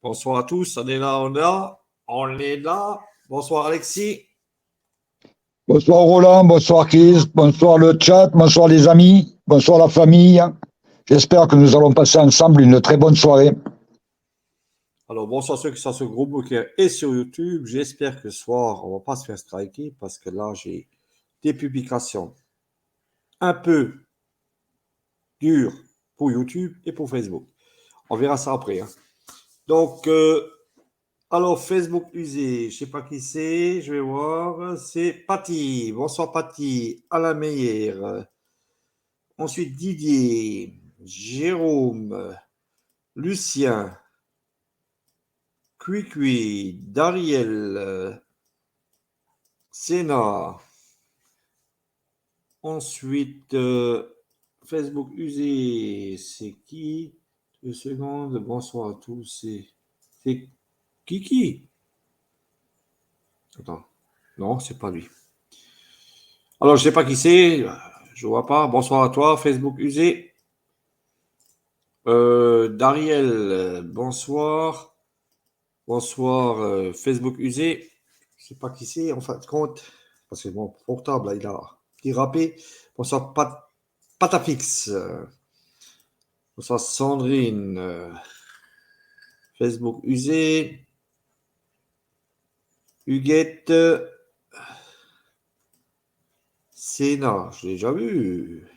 Bonsoir à tous, on est là, on est là. Bonsoir Alexis. Bonsoir Roland, bonsoir Chris, bonsoir le chat, bonsoir les amis, bonsoir la famille. J'espère que nous allons passer ensemble une très bonne soirée. Alors bonsoir ceux qui sont sur Growbook et sur YouTube. J'espère que ce soir, on ne va pas se faire striker parce que là, j'ai des publications un peu dures pour YouTube et pour Facebook. On verra ça après. Hein. Donc, alors Facebook usé, je ne sais pas qui c'est, je vais voir. C'est Patty. Bonsoir Patty, Alain Meyer. Ensuite Didier, Jérôme, Lucien, Cuicui, Dariel, Sénat. Ensuite, Facebook usé, c'est qui? 2 secondes, bonsoir à tous, c'est Kiki. Attends, non, c'est pas lui. Alors, je sais pas qui c'est, je vois pas. Bonsoir à toi, Facebook usé. Dariel, bonsoir. Bonsoir, Facebook usé. Je sais pas qui c'est, en fin de compte, parce que mon portable, là, il a dérapé. Bonsoir, Patafix. Bonsoir, Sandrine. Facebook usé. Huguette. Sénat, je l'ai déjà vu.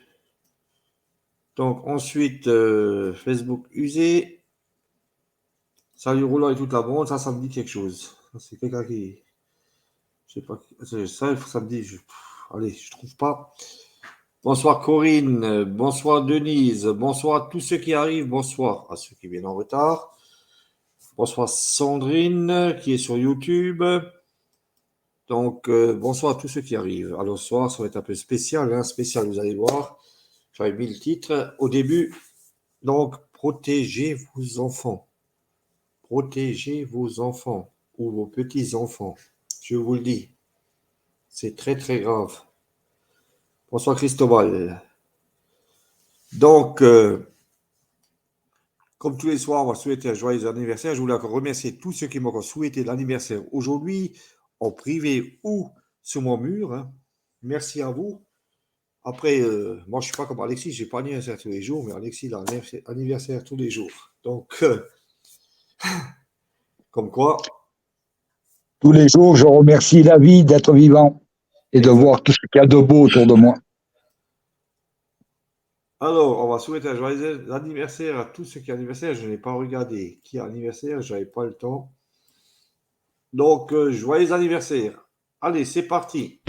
Donc, ensuite, Facebook usé. Salut Roland et toute la bande, ça me dit quelque chose. C'est quelqu'un qui. Je sais pas. Ça me dit. Allez, je trouve pas. Bonsoir Corinne, bonsoir Denise, bonsoir à tous ceux qui arrivent, bonsoir à ceux qui viennent en retard. Bonsoir Sandrine qui est sur YouTube. Donc, bonsoir à tous ceux qui arrivent. Alors, ce soir, ça va être un peu spécial, hein, spécial, vous allez voir. J'avais mis le titre au début. Donc, protégez vos enfants. Protégez vos enfants ou vos petits-enfants. Je vous le dis. C'est très, très grave. Bonsoir Christobal. Donc, comme tous les soirs, on va souhaiter un joyeux anniversaire. Je voulais encore remercier tous ceux qui m'ont souhaité l'anniversaire aujourd'hui, en privé ou sur mon mur. Hein. Merci à vous. Après, moi, je ne suis pas comme Alexis, je n'ai pas anniversaire tous les jours, mais Alexis, il a anniversaire tous les jours. Donc, comme quoi. Tous les jours, je remercie la vie d'être vivant et de voir tout ce qu'il y a de beau autour de moi. Alors, on va souhaiter un joyeux anniversaire à tous ceux qui ont anniversaire. Je n'ai pas regardé qui a anniversaire, je n'avais pas le temps. Donc, joyeux anniversaire. Allez, c'est parti.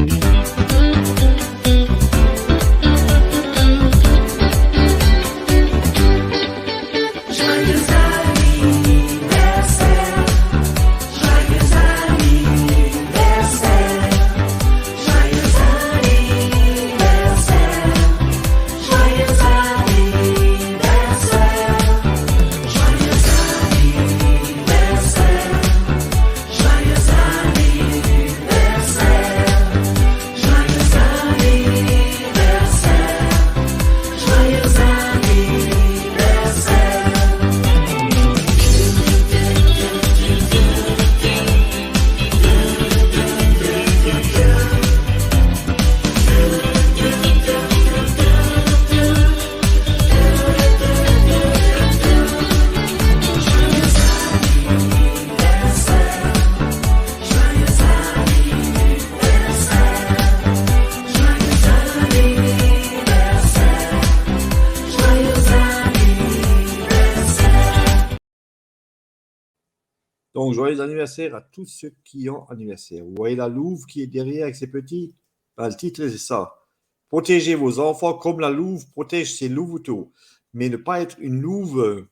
Donc, joyeux anniversaire à tous ceux qui ont anniversaire. Vous voyez la louve qui est derrière avec ses petits? Ben, le titre, c'est ça. Protégez vos enfants comme la louve protège ses louveteaux. Mais ne pas être une louve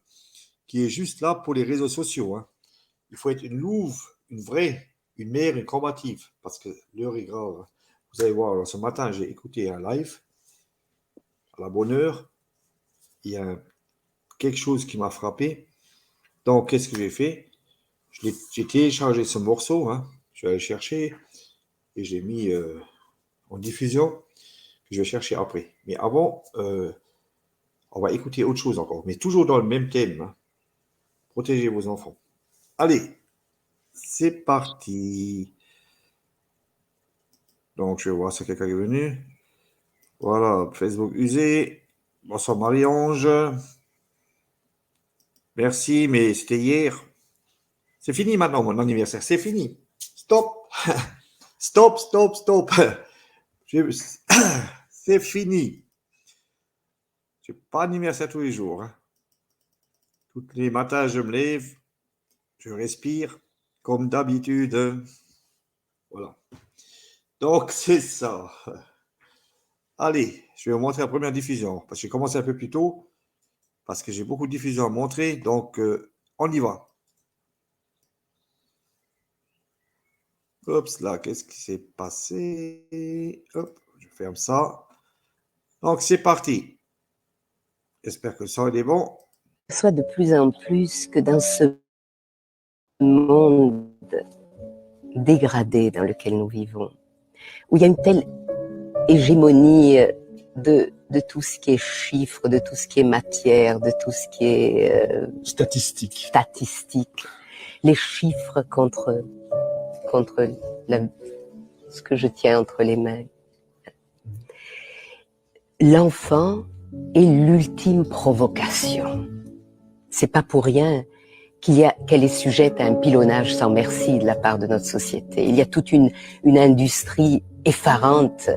qui est juste là pour les réseaux sociaux. Hein. Il faut être une louve, une vraie, une mère, une combative. Parce que l'heure est grave. Vous allez voir, alors, ce matin, j'ai écouté un live. À la bonne heure, il y a quelque chose qui m'a frappé. Donc, qu'est-ce que j'ai fait? J'ai téléchargé ce morceau, hein, je vais aller chercher et je l'ai mis en diffusion, que je vais chercher après. Mais avant, On va écouter autre chose encore, mais toujours dans le même thème. Hein. Protégez vos enfants. Allez, c'est parti. Donc, je vais voir si quelqu'un est venu. Voilà, Facebook usé. Bonsoir Marie-Ange. Merci, mais c'était hier. C'est fini maintenant, mon anniversaire. C'est fini. Stop. Stop, stop, stop. C'est fini. Je n'ai pas d'anniversaire tous les jours. Hein. Tous les matins, je me lève, je respire, comme d'habitude. Voilà. Donc, c'est ça. Allez, je vais vous montrer la première diffusion. Parce que j'ai commencé un peu plus tôt, parce que j'ai beaucoup de diffusions à montrer. Donc, on y va. Hop, là, qu'est-ce qui s'est passé? Hop, je ferme ça. Donc, c'est parti. J'espère que le son est bon. Soit de plus en plus que dans ce monde dégradé dans lequel nous vivons, où il y a une telle hégémonie de tout ce qui est chiffres, de tout ce qui est matière, de tout ce qui est statistique. Les chiffres contre ce que je tiens entre les mains. L'enfant est l'ultime provocation. C'est pas pour rien qu'elle est sujette à un pilonnage sans merci de la part de notre société. Il y a toute une industrie effarante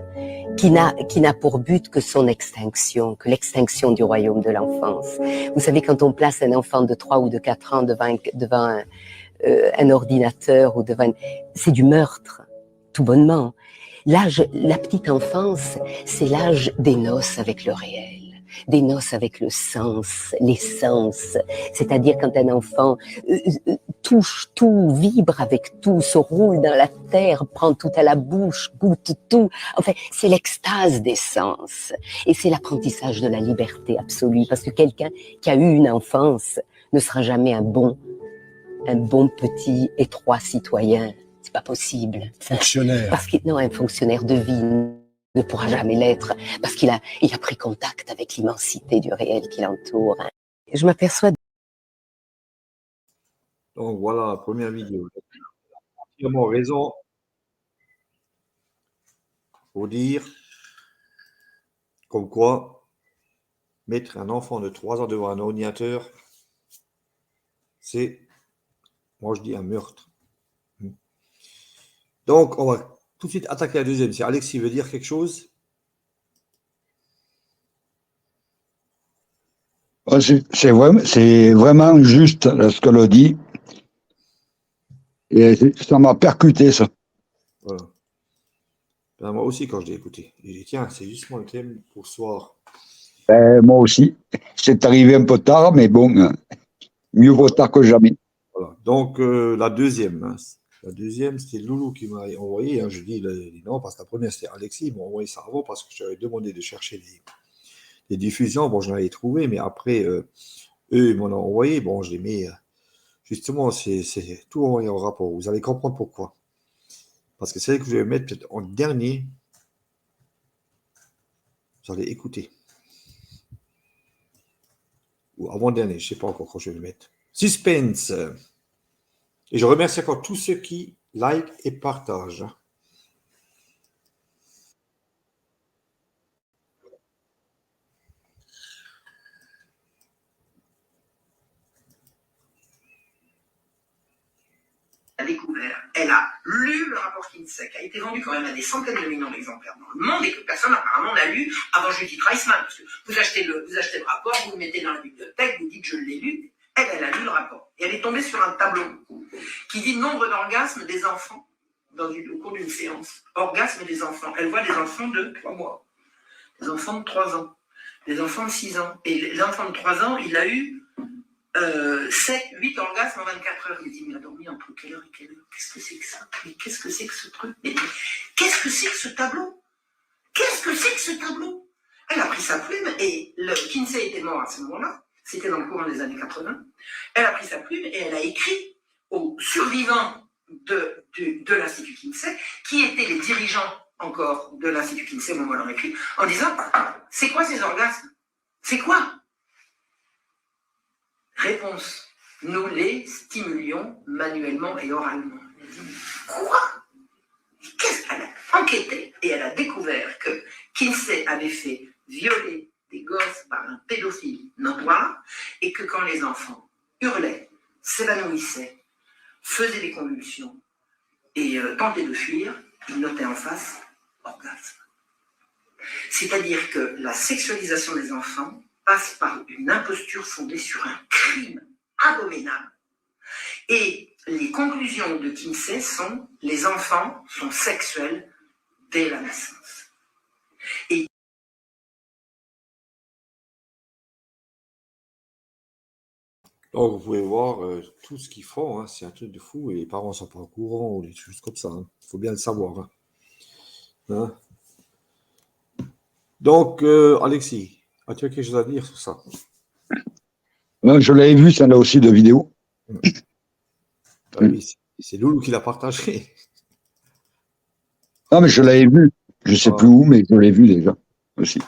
qui n'a pour but que son extinction, que l'extinction du royaume de l'enfance. Vous savez, quand on place un enfant de 3 ou de 4 ans devant un ordinateur ou c'est du meurtre, tout bonnement. La petite enfance, c'est l'âge des noces avec le réel, des noces avec le sens, l'essence. C'est-à-dire quand un enfant touche tout, vibre avec tout, se roule dans la terre, prend tout à la bouche, goûte tout. Enfin, c'est l'extase des sens. Et c'est l'apprentissage de la liberté absolue. Parce que quelqu'un qui a eu une enfance ne sera jamais un bon petit étroit citoyen. C'est pas possible. Fonctionnaire. Un fonctionnaire de vie ne pourra jamais l'être parce qu'il a pris contact avec l'immensité du réel qui l'entoure. Je m'aperçois. Donc voilà la première vidéo. Il a raison pour dire comme quoi mettre un enfant de 3 ans devant un ordinateur, c'est, moi je dis, un meurtre. Donc, on va tout de suite attaquer la deuxième. Si Alexis veut dire quelque chose. C'est vraiment juste ce que l'on dit. Et ça m'a percuté, ça. Voilà. Ben, moi aussi, quand je l'ai écouté, j'ai dit, tiens, c'est justement le thème pour ce soir. Moi aussi. C'est arrivé un peu tard, mais bon, mieux vaut tard que jamais. Voilà. Donc, la deuxième. Hein. La deuxième, c'était Loulou qui m'a envoyé. Hein. Je dis non, parce que la première, c'était Alexis. Il m'a envoyé ça avant parce que je lui avais demandé de chercher les diffusions. Bon, je l'avais trouvé, mais après, eux, ils m'en ont envoyé. Bon, je les mets. Justement, c'est tout envoyé en rapport. Vous allez comprendre pourquoi. Parce que c'est celle que je vais mettre peut-être en dernier. Vous allez écouter. Ou avant-dernier, je ne sais pas encore quand je vais le mettre. Suspense. Et je remercie encore tous ceux qui like et partagent. Découvert, elle a lu le rapport Kinsey, qui a été vendu quand même à des centaines de millions d'exemplaires dans le monde et que personne apparemment n'a lu avant Judith Reisman. Parce que vous achetez le rapport, vous le mettez dans la bibliothèque, vous dites je l'ai lu. Elle a lu le rapport. Et elle est tombée sur un tableau qui dit nombre d'orgasmes des enfants au cours d'une séance. Orgasme des enfants. Elle voit des enfants de 3 mois, des enfants de 3 ans, des enfants de 6 ans. Et les enfants de 3 ans, il a eu 7, 8 orgasmes en 24 heures. Il dit, mais il a dormi entre quelle heure et quelle heure? Qu'est-ce que c'est que ça? Mais qu'est-ce que c'est que ce truc? Mais qu'est-ce que c'est que ce tableau? Qu'est-ce que c'est que ce tableau? Elle a pris sa plume et le Kinsey était mort à ce moment-là. C'était dans le courant des années 80. Elle a pris sa plume et elle a écrit aux survivants de l'Institut Kinsey, qui étaient les dirigeants encore de l'Institut Kinsey au moment où elle en écrit, en disant, c'est quoi ces orgasmes? C'est quoi? Réponse. Nous les stimulions manuellement et oralement. Elle dit, quoi? Qu'est-ce qu'elle a enquêté et elle a découvert que Kinsey avait fait violer des gosses par un pédophile notoire et que quand les enfants hurlaient, s'évanouissaient, faisaient des convulsions et tentaient de fuir, ils notaient en face orgasme. C'est-à-dire que la sexualisation des enfants passe par une imposture fondée sur un crime abominable. Et les conclusions de Kinsey sont les enfants sont sexuels dès la naissance. Et donc, vous pouvez voir tout ce qu'ils font, hein, c'est un truc de fou, et les parents ne sont pas au courant, ou des choses comme ça. Il faut bien le savoir. Hein. Hein? Donc, Alexis, as-tu quelque chose à dire sur ça? Je l'avais vu, ça là aussi de vidéo. Oui, c'est Loulou qui l'a partagé. Non, mais je l'avais vu. Je ne sais plus où, mais je l'ai vu déjà aussi.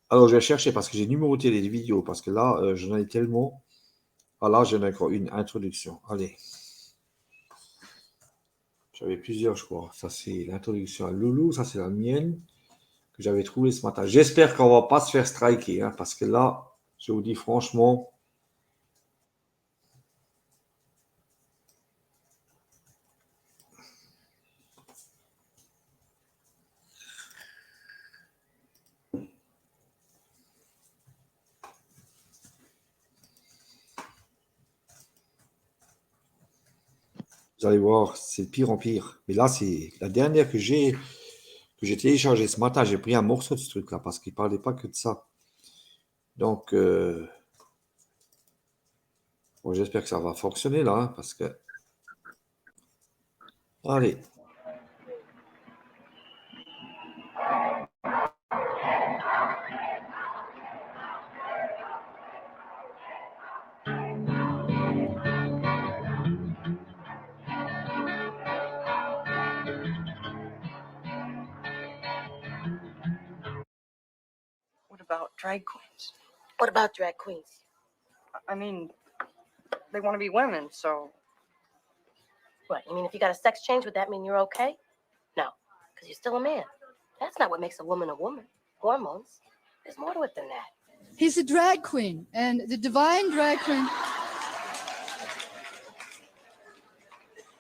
Alors, je vais chercher parce que j'ai numéroté les vidéos, parce que là, j'en ai tellement. Voilà, j'en ai encore une introduction. Allez. J'avais plusieurs, je crois. Ça, c'est l'introduction à Loulou. Ça, c'est la mienne que j'avais trouvée ce matin. J'espère qu'on ne va pas se faire striker, hein, parce que là, je vous dis franchement. Vous allez voir, c'est de pire en pire. Mais là, c'est la dernière que j'ai téléchargée ce matin. J'ai pris un morceau de ce truc-là parce qu'il ne parlait pas que de ça. Donc, bon, j'espère que ça va fonctionner là, hein, parce que. Allez. What about drag queens? What about drag queens? I mean, they want to be women, so. What, you mean if you got a sex change, would that mean you're okay? No, because you're still a man. That's not what makes a woman a woman. Hormones. There's more to it than that. He's a drag queen, and the divine drag queen.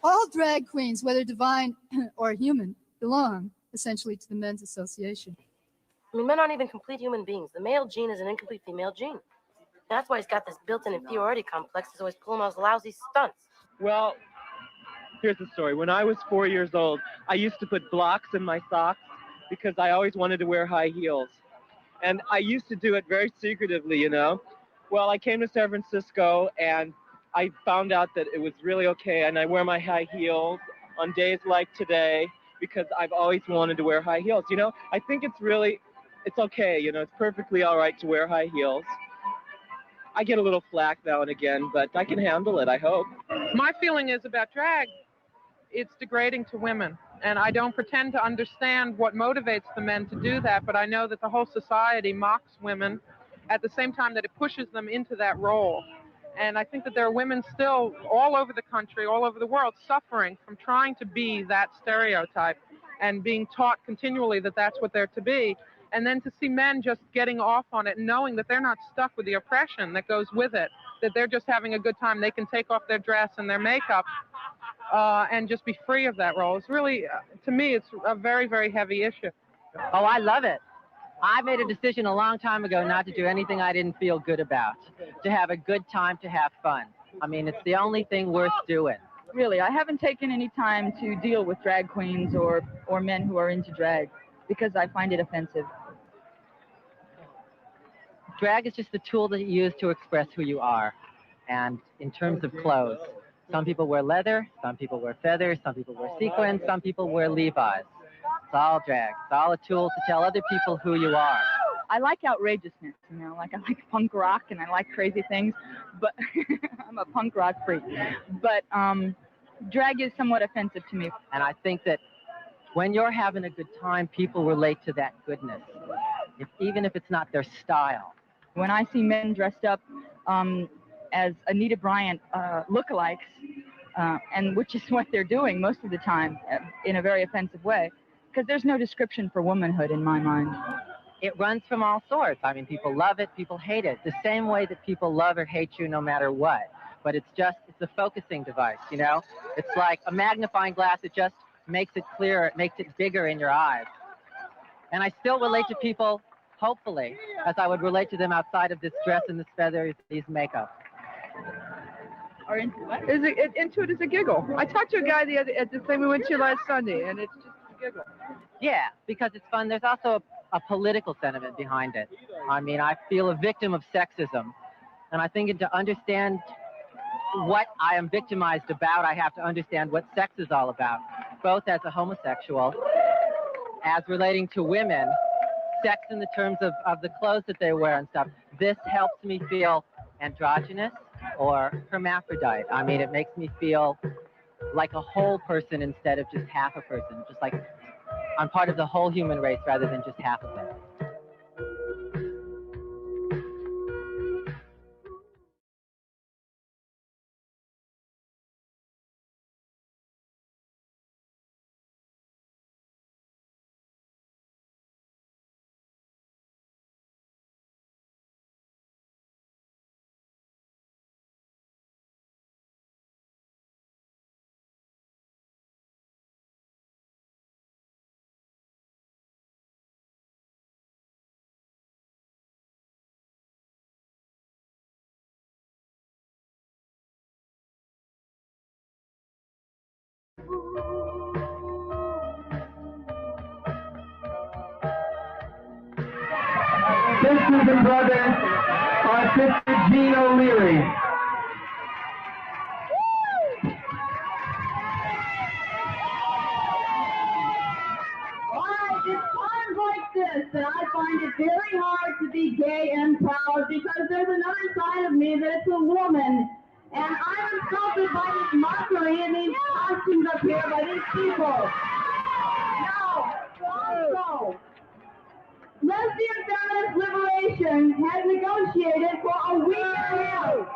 All drag queens, whether divine or human, belong essentially to the men's association. I mean, men aren't even complete human beings. The male gene is an incomplete female gene. That's why he's got this built-in inferiority complex. He's always pulling those lousy stunts. Well, here's the story. When I was 4 years old, I used to put blocks in my socks because I always wanted to wear high heels. And I used to do it very secretively, you know. Well, I came to San Francisco and I found out that it was really okay. And I wear my high heels on days like today because I've always wanted to wear high heels. You know, I think it's okay. You know, it's perfectly all right to wear high heels. I get a little flack now and again, but I can handle it, I hope. My feeling is about drag, it's degrading to women. And I don't pretend to understand what motivates the men to do that, but I know that the whole society mocks women at the same time that it pushes them into that role. And I think that there are women still all over the country, all over the world, suffering from trying to be that stereotype and being taught continually that that's what they're to be. And then to see men just getting off on it and knowing that they're not stuck with the oppression that goes with it, that they're just having a good time. They can take off their dress and their makeup and just be free of that role. It's really, to me, it's a very, very heavy issue. Oh, I love it. I made a decision a long time ago not to do anything I didn't feel good about, to have a good time, to have fun. I mean, it's the only thing worth doing. Really, I haven't taken any time to deal with drag queens or men who are into drag because I find it offensive. Drag is just the tool that you use to express who you are. And in terms of clothes, some people wear leather, some people wear feathers, some people wear sequins, some people wear Levi's. It's all drag. It's all a tool to tell other people who you are. I like outrageousness, you know, like I like punk rock and I like crazy things, but I'm a punk rock freak. But drag is somewhat offensive to me. And I think that when you're having a good time, people relate to that goodness, even if it's not their style. When I see men dressed up as Anita Bryant lookalikes, and which is what they're doing most of the time in a very offensive way, because there's no description for womanhood in my mind. It runs from all sorts. I mean, people love it, people hate it. The same way that people love or hate you no matter what. But it's a focusing device, you know? It's like a magnifying glass. It just makes it clearer. It makes it bigger in your eyes. And I still relate to people, hopefully, as I would relate to them outside of this dress and this feathers, these makeup. Or into what? Into it is a giggle. I talked to a guy at the thing we went to last Sunday, and it's just a giggle. Yeah, because it's fun. There's also a political sentiment behind it. I mean, I feel a victim of sexism. And I think to understand what I am victimized about, I have to understand what sex is all about, both as a homosexual, as relating to women, sex in the terms of the clothes that they wear and stuff. This helps me feel androgynous or hermaphrodite. I mean, it makes me feel like a whole person instead of just half a person, just like I'm part of the whole human race rather than just half of it. Sisters and brothers, our sister Jean O'Leary. Alright, it's times like this that I find it very hard to be gay and proud because there's another side of me that's a woman. And I'm insulted by this mockery and these costumes up here by these people. No. Lesbian Feminist Liberation has negotiated for a week and a half.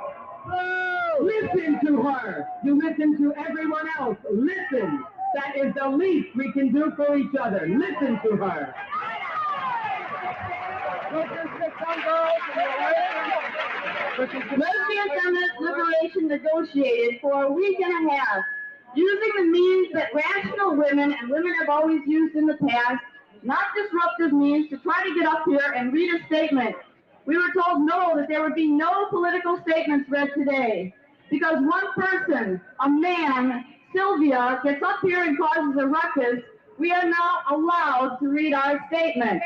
Listen to her. You listen to everyone else. Listen. That is the least we can do for each other. Listen to her. Lesbian Feminist Liberation negotiated for a week and a half, using the means that rational women and women have always used in the past, not disruptive means, to try to get up here and read a statement. We were told no, that there would be no political statements read today, because one person, a man, Sylvia, gets up here and causes a ruckus. We are now allowed to read our statement.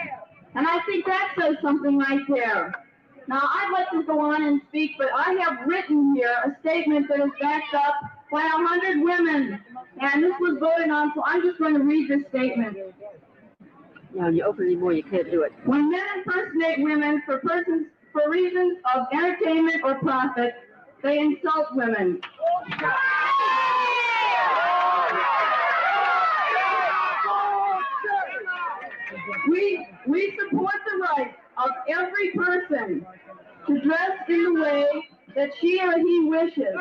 And I think that says something right there. Now, I'd like to go on and speak, but I have written here a statement that is backed up by 100 women, and this was voted on, so I'm just going to read this statement. No, you open anymore, you can't do it. When men impersonate women for reasons of entertainment or profit, they insult women. We support the right of every person to dress in the way that she or he wishes,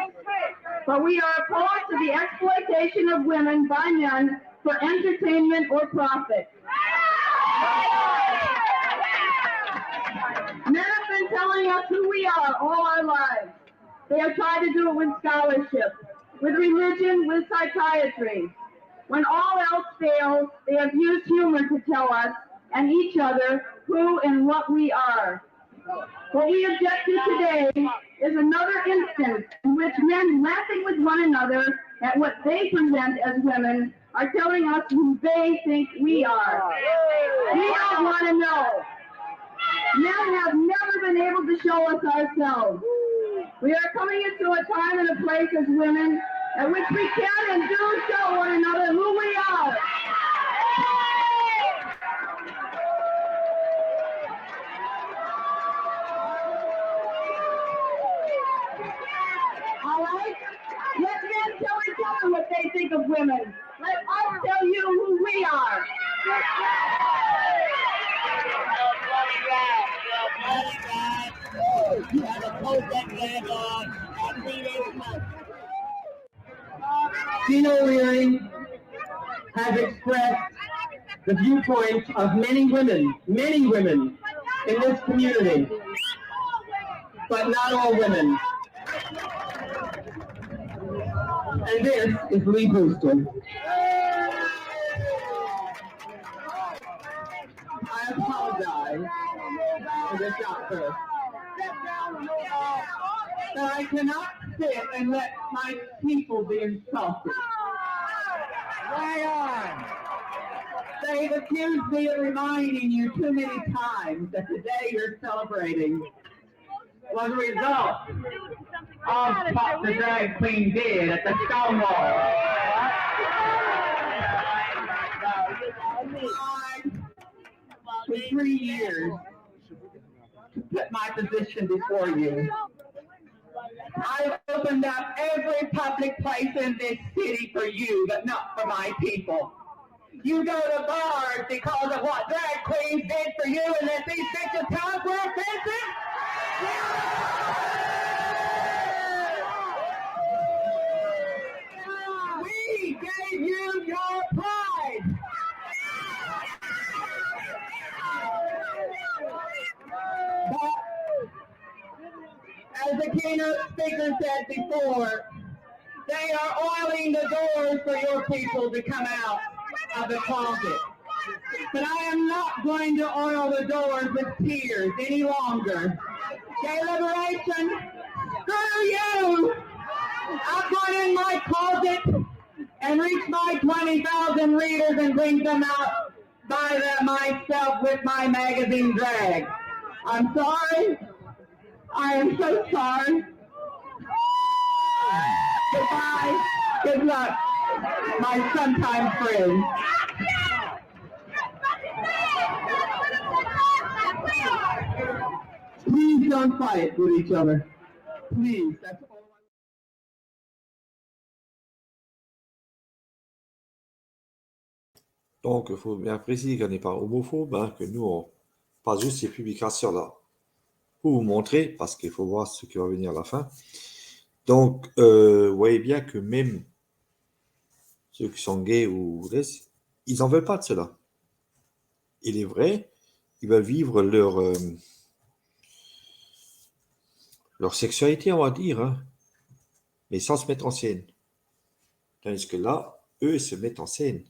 but we are opposed to the exploitation of women by men for entertainment or profit. Men have been telling us who we are all our lives. They have tried to do it with scholarship, with religion, with psychiatry. When all else fails, they have used humor to tell us and each other who and what we are. What we object to today is another instance in which men laughing with one another at what they present as women are telling us who they think we are. We don't want to know. Men have never been able to show us ourselves. We are coming into a time and a place as women at which we can and do show one another who we are. All right? Let men tell each other what they think of women. Let us tell you who we are. You have a Tina Leary has expressed the viewpoints of many women in this community, but not all women. And this is Lee Brewster. I apologize for this outburst. But I cannot sit and let my people be insulted. Why on? They've accused me of reminding you too many times that the day you're celebrating was a result of what the drag queen did at the Stonewall. For 3 years to put my position before you. I've opened up every public place in this city for you, but not for my people. You go to bars because of what drag queens did for you, and that these bitches times were offensive? We gave you your pride. But as the keynote speaker said before, they are oiling the doors for your people to come out of the closet. But I am not going to oil the doors with tears any longer. Gay liberation, screw you! I'm going in my closet and reach my 20,000 readers and bring them out by them myself with my magazine drag. I'm sorry. I am so sorry. Goodbye. Good luck, my sometime friend. Please don't fight with each other. Please. That's all. Donc, il faut bien préciser qu'on n'est pas homophobe, hein, que nous, on passe juste ces publications-là pour vous montrer, parce qu'il faut voir ce qui va venir à la fin. Donc, vous voyez bien que même ceux qui sont gays ou lesbiennes, ils n'en veulent pas de cela. Il est vrai, ils veulent vivre leur sexualité, on va dire, hein, mais sans se mettre en scène. Tandis que là, eux se mettent en scène.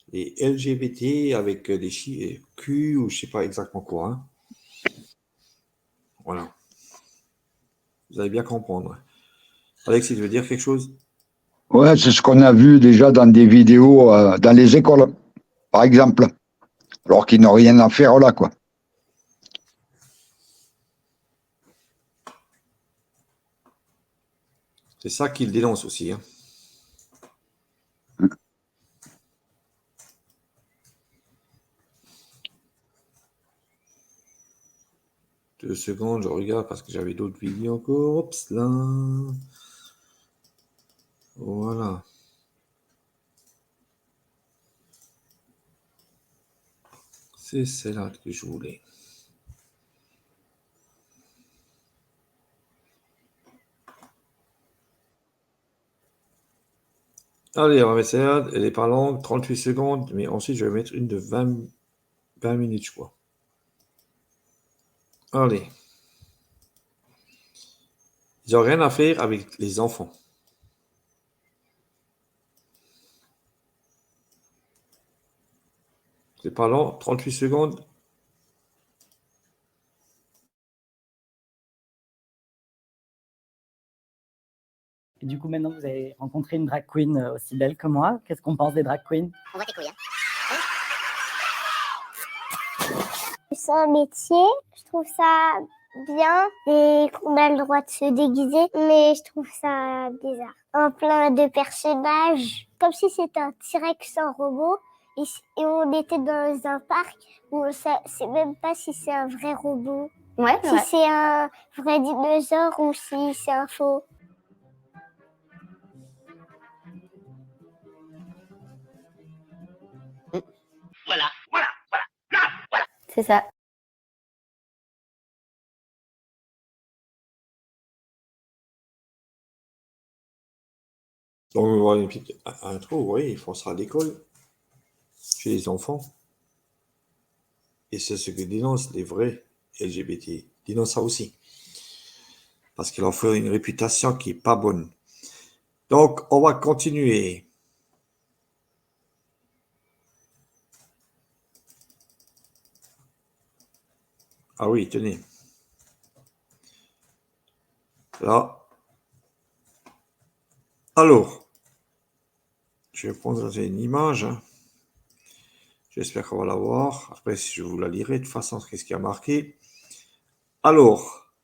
Les LGBT avec des Q ou je sais pas exactement quoi. Hein. Voilà. Vous allez bien comprendre. Alex, tu veux dire quelque chose? Ouais, c'est ce qu'on a vu déjà dans des vidéos dans les écoles, par exemple. Alors qu'ils n'ont rien à faire là, quoi. C'est ça qu'ils dénoncent aussi. Hein. Deux secondes, je regarde parce que j'avais d'autres vidéos encore. Oups, là. Voilà. C'est celle-là que je voulais. Allez, on va mettre celle-là. Elle n'est pas longue, 38 secondes. Mais ensuite, je vais mettre une de 20 minutes, je crois. Allez. Ils n'ont rien à faire avec les enfants. C'est pas long, 38 secondes. Et du coup, maintenant, vous avez rencontré une drag queen aussi belle que moi. Qu'est-ce qu'on pense des drag queens? On voit tes couilles, hein. C'est un métier, je trouve ça bien et qu'on a le droit de se déguiser, mais je trouve ça bizarre. En plein de personnages, comme si c'était un T-Rex en robot et on était dans un parc où on ne sait même pas si c'est un vrai robot, si c'est un vrai dinosaure ou si c'est un faux. Voilà. C'est ça. Donc, on va voir une petite intro, oui, ils font ça à l'école, chez les enfants. Et c'est ce que dénoncent les vrais LGBT. Dénoncent ça aussi. Parce qu'ils leur font une réputation qui n'est pas bonne. Donc, on va continuer. Ah oui, tenez. Là. Alors, je vais prendre une image. Hein. J'espère qu'on va la voir. Après, si je vous la lirai, de toute façon, qu'est-ce qui a marqué. Alors,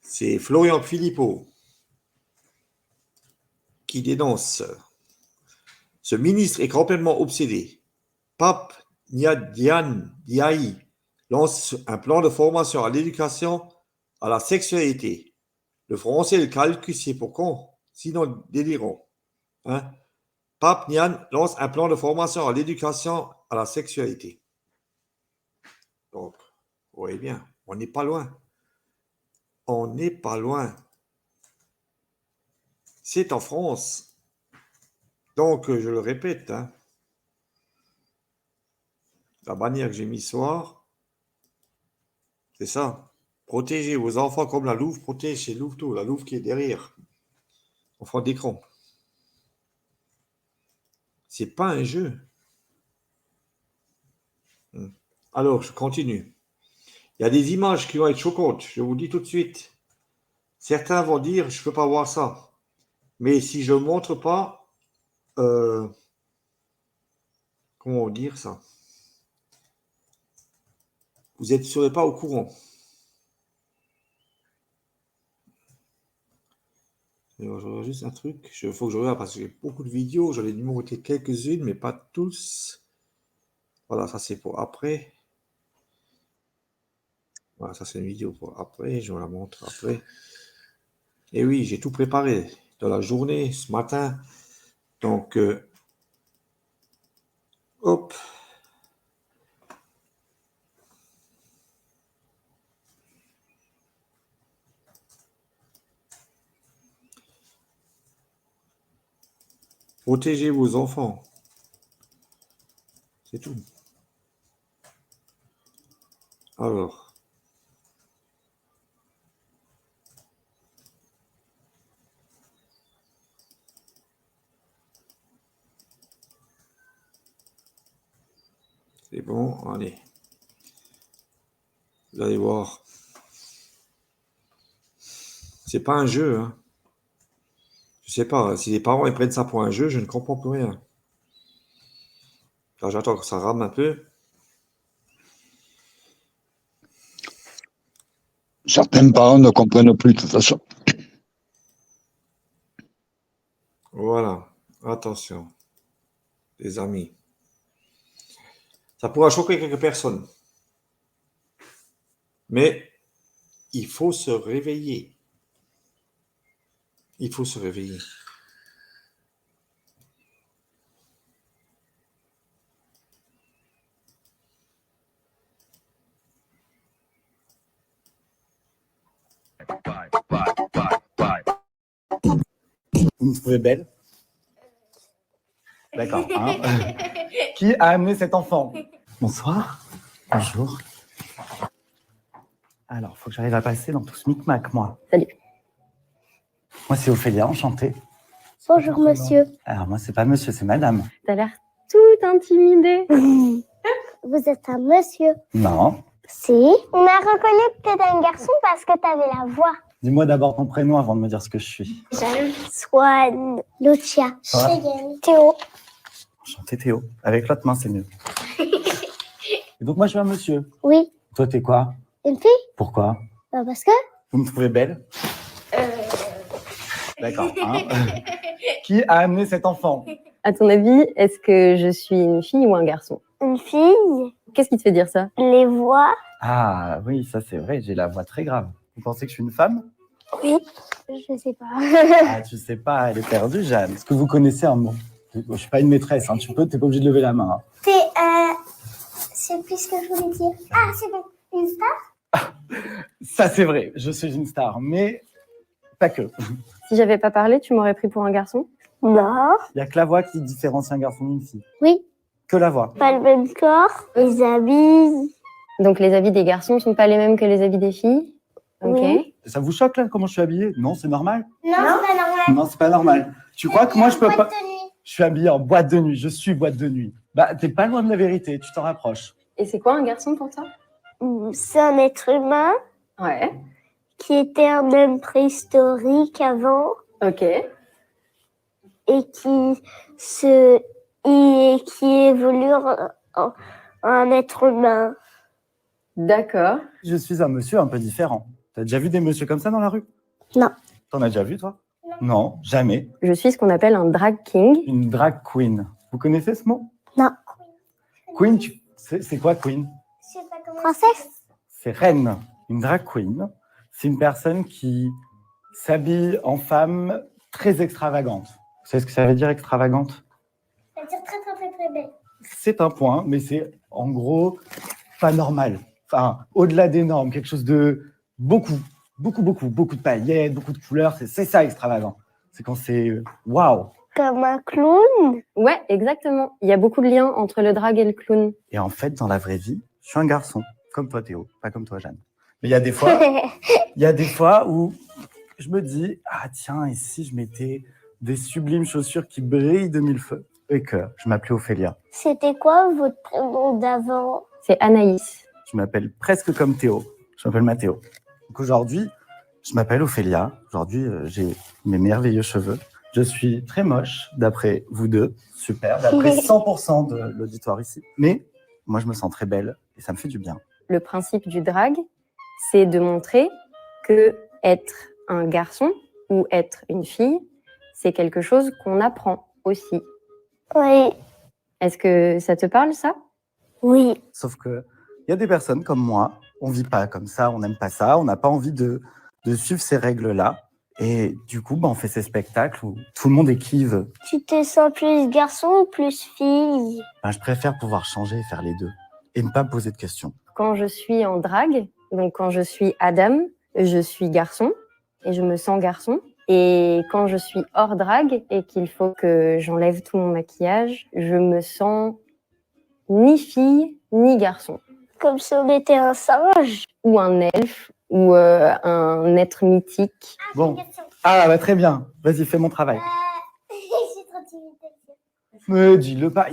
c'est Florian Philippot qui dénonce. Ce ministre est complètement obsédé. Pape Ndiaye lance un plan de formation à l'éducation à la sexualité. Le français le calcul, c'est pour con, sinon délirant. Hein? Pape Nian lance un plan de formation à l'éducation à la sexualité. Donc, vous voyez bien, on n'est pas loin. On n'est pas loin. C'est en France. Donc, je le répète, hein, la bannière que j'ai mise ce soir, c'est ça. Protégez vos enfants comme la Louve protège chez Louveteau, la Louve qui est derrière. Enfant d'écran. C'est pas un jeu. Alors, je continue. Il y a des images qui vont être choquantes, je vous dis tout de suite. Certains vont dire, je ne peux pas voir ça. Mais si je ne montre pas, comment dire ça? Vous ne serez pas au courant. Je regarde juste un truc. Il faut que je regarde parce que j'ai beaucoup de vidéos. J'en ai numéroté quelques-unes, mais pas tous. Voilà, ça c'est pour après. Voilà, ça c'est une vidéo pour après. Je vous la montre après. Et oui, j'ai tout préparé dans la journée, ce matin. Donc, hop. Protégez vos enfants. C'est tout. Alors. C'est bon, allez. Vous allez voir. C'est pas un jeu, hein. Je sais pas, si les parents ils prennent ça pour un jeu, je ne comprends plus rien. Là, j'attends que ça rame un peu. Certains parents ne comprennent plus de toute façon. Voilà, attention, les amis. Ça pourra choquer quelques personnes. Mais il faut se réveiller. Il faut se réveiller. Vous me trouvez belle? D'accord. Hein. Qui a amené cet enfant? Bonsoir. Bonjour. Alors, il faut que j'arrive à passer dans tout ce micmac, moi. Salut. Moi, c'est Ophélia, enchanté. Bonjour, monsieur. Alors, moi, c'est pas monsieur, c'est madame. T'as l'air tout intimidé. Vous êtes un monsieur. Non. Si. On a reconnu que t'étais un garçon parce que t'avais la voix. Dis-moi d'abord ton prénom avant de me dire ce que je suis. Swan, Lucia, Ça va Cheyenne, Théo. Enchanté, Théo. Avec l'autre main, c'est mieux. Et donc, moi, je suis un monsieur. Oui. Toi, t'es quoi? Une fille? Pourquoi? Bah parce que. Vous me trouvez belle? D'accord. Hein. Qui a amené cet enfant? À ton avis, est-ce que je suis une fille ou un garçon? Une fille. Qu'est-ce qui te fait dire ça? Les voix. Ah oui, ça c'est vrai, j'ai la voix très grave. Vous pensez que je suis une femme? Oui. Je sais pas. Ah, tu sais pas, elle est perdue, Jeanne. Est-ce que vous connaissez un mot? Je suis pas une maîtresse, hein. T'es pas obligé de lever la main. Hein. C'est plus ce que je voulais dire. Ah, c'est bon. Une star? Ça c'est vrai, je suis une star, mais pas que. Si j'avais pas parlé, tu m'aurais pris pour un garçon? Non. Il n'y a que la voix qui différencie un garçon d'une fille. Oui. Que la voix. Pas le même corps, les habits. Donc les habits des garçons ne sont pas les mêmes que les habits des filles. Ok. Oui. Ça vous choque là comment je suis habillé? Non, c'est normal. Non, c'est pas normal. Non, c'est pas normal. Tu crois que moi je peux pas. Boîte de nuit. Je suis habillé en boîte de nuit. Je suis boîte de nuit. Bah, t'es pas loin de la vérité. Tu t'en rapproches. Et c'est quoi un garçon pour toi? C'est un être humain Ouais. qui était un homme préhistorique avant Ok. et qui évolue en un être humain. D'accord. Je suis un monsieur un peu différent. T'as déjà vu des messieurs comme ça dans la rue? Non. T'en as déjà vu, toi? Non, jamais. Je suis ce qu'on appelle un drag king. Une drag queen. Vous connaissez ce mot? Non. Queen, c'est quoi queen? Princesse? C'est reine. Une drag queen, c'est une personne qui s'habille en femme très extravagante. Vous savez ce que ça veut dire extravagante? Ça veut dire très très très très belle. C'est un point, mais c'est en gros pas normal. Enfin, au-delà des normes, quelque chose de beaucoup de paillettes, beaucoup de couleurs. C'est ça extravagant. C'est quand c'est waouh. Comme un clown? Ouais, exactement. Il y a beaucoup de liens entre le drag et le clown. Et en fait, dans la vraie vie, je suis un garçon, comme toi Théo, pas comme toi Jeanne. Mais il y a des fois où je me dis, ah tiens, et si je mettais des sublimes chaussures qui brillent de mille feux et que je m'appelais Ophélia. C'était quoi votre prénom d'avant? C'est Anaïs. Je m'appelle presque comme Théo. Je m'appelle Mathéo. Donc aujourd'hui, je m'appelle Ophélia. Aujourd'hui, j'ai mes merveilleux cheveux. Je suis très moche, d'après vous deux. Super, d'après 100% de l'auditoire ici. Mais moi, je me sens très belle et ça me fait du bien. Le principe du drag, c'est de montrer que être un garçon ou être une fille, c'est quelque chose qu'on apprend aussi. Oui. Est-ce que ça te parle, ça? Oui. Sauf que il y a des personnes comme moi, on vit pas comme ça, on n'aime pas ça, on n'a pas envie de suivre ces règles-là. Et du coup, on fait ces spectacles où tout le monde est qui veut. Tu te sens plus garçon ou plus fille? Je préfère pouvoir changer et faire les deux. Et ne pas me poser de questions. Quand je suis en drague, donc quand je suis Adam, je suis garçon et je me sens garçon. Et quand je suis hors drague et qu'il faut que j'enlève tout mon maquillage, je me sens ni fille ni garçon. Comme si on était un singe? Ou un elfe, ou un être mythique. Bon. Ah, bah très bien. Vas-y, fais mon travail. Je suis trop timide. Mais dis-le pas.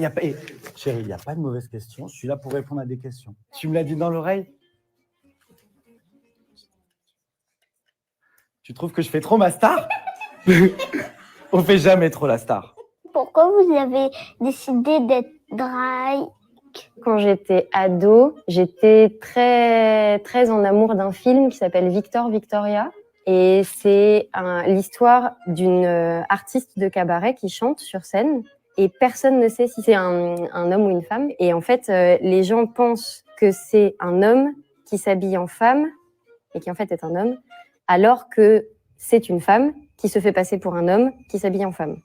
Chérie, il n'y a pas de mauvaises questions. Je suis là pour répondre à des questions. Tu me l'as dit dans l'oreille? Tu trouves que je fais trop ma star? On fait jamais trop la star. Pourquoi vous avez décidé d'être drag? Quand j'étais ado, j'étais très en amour d'un film qui s'appelle Victor Victoria. Et c'est l'histoire d'une artiste de cabaret qui chante sur scène. Et personne ne sait si c'est un homme ou une femme. Et en fait, les gens pensent que c'est un homme qui s'habille en femme et qui en fait est un homme, alors que c'est une femme qui se fait passer pour un homme qui s'habille en femme.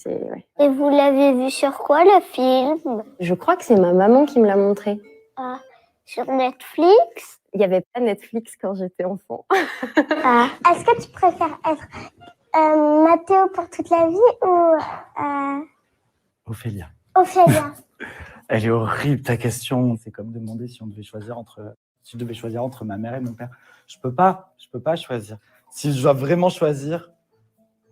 Ouais. Et vous l'avez vu sur quoi, le film? Je crois que c'est ma maman qui me l'a montré. Ah, sur Netflix? Il n'y avait pas Netflix quand j'étais enfant. Ah. Est-ce que tu préfères être Mathéo pour toute la vie ou Ophélia. Ophélia? Elle est horrible ta question. C'est comme demander si je devais choisir entre ma mère et mon père. Je peux pas choisir. Si je dois vraiment choisir,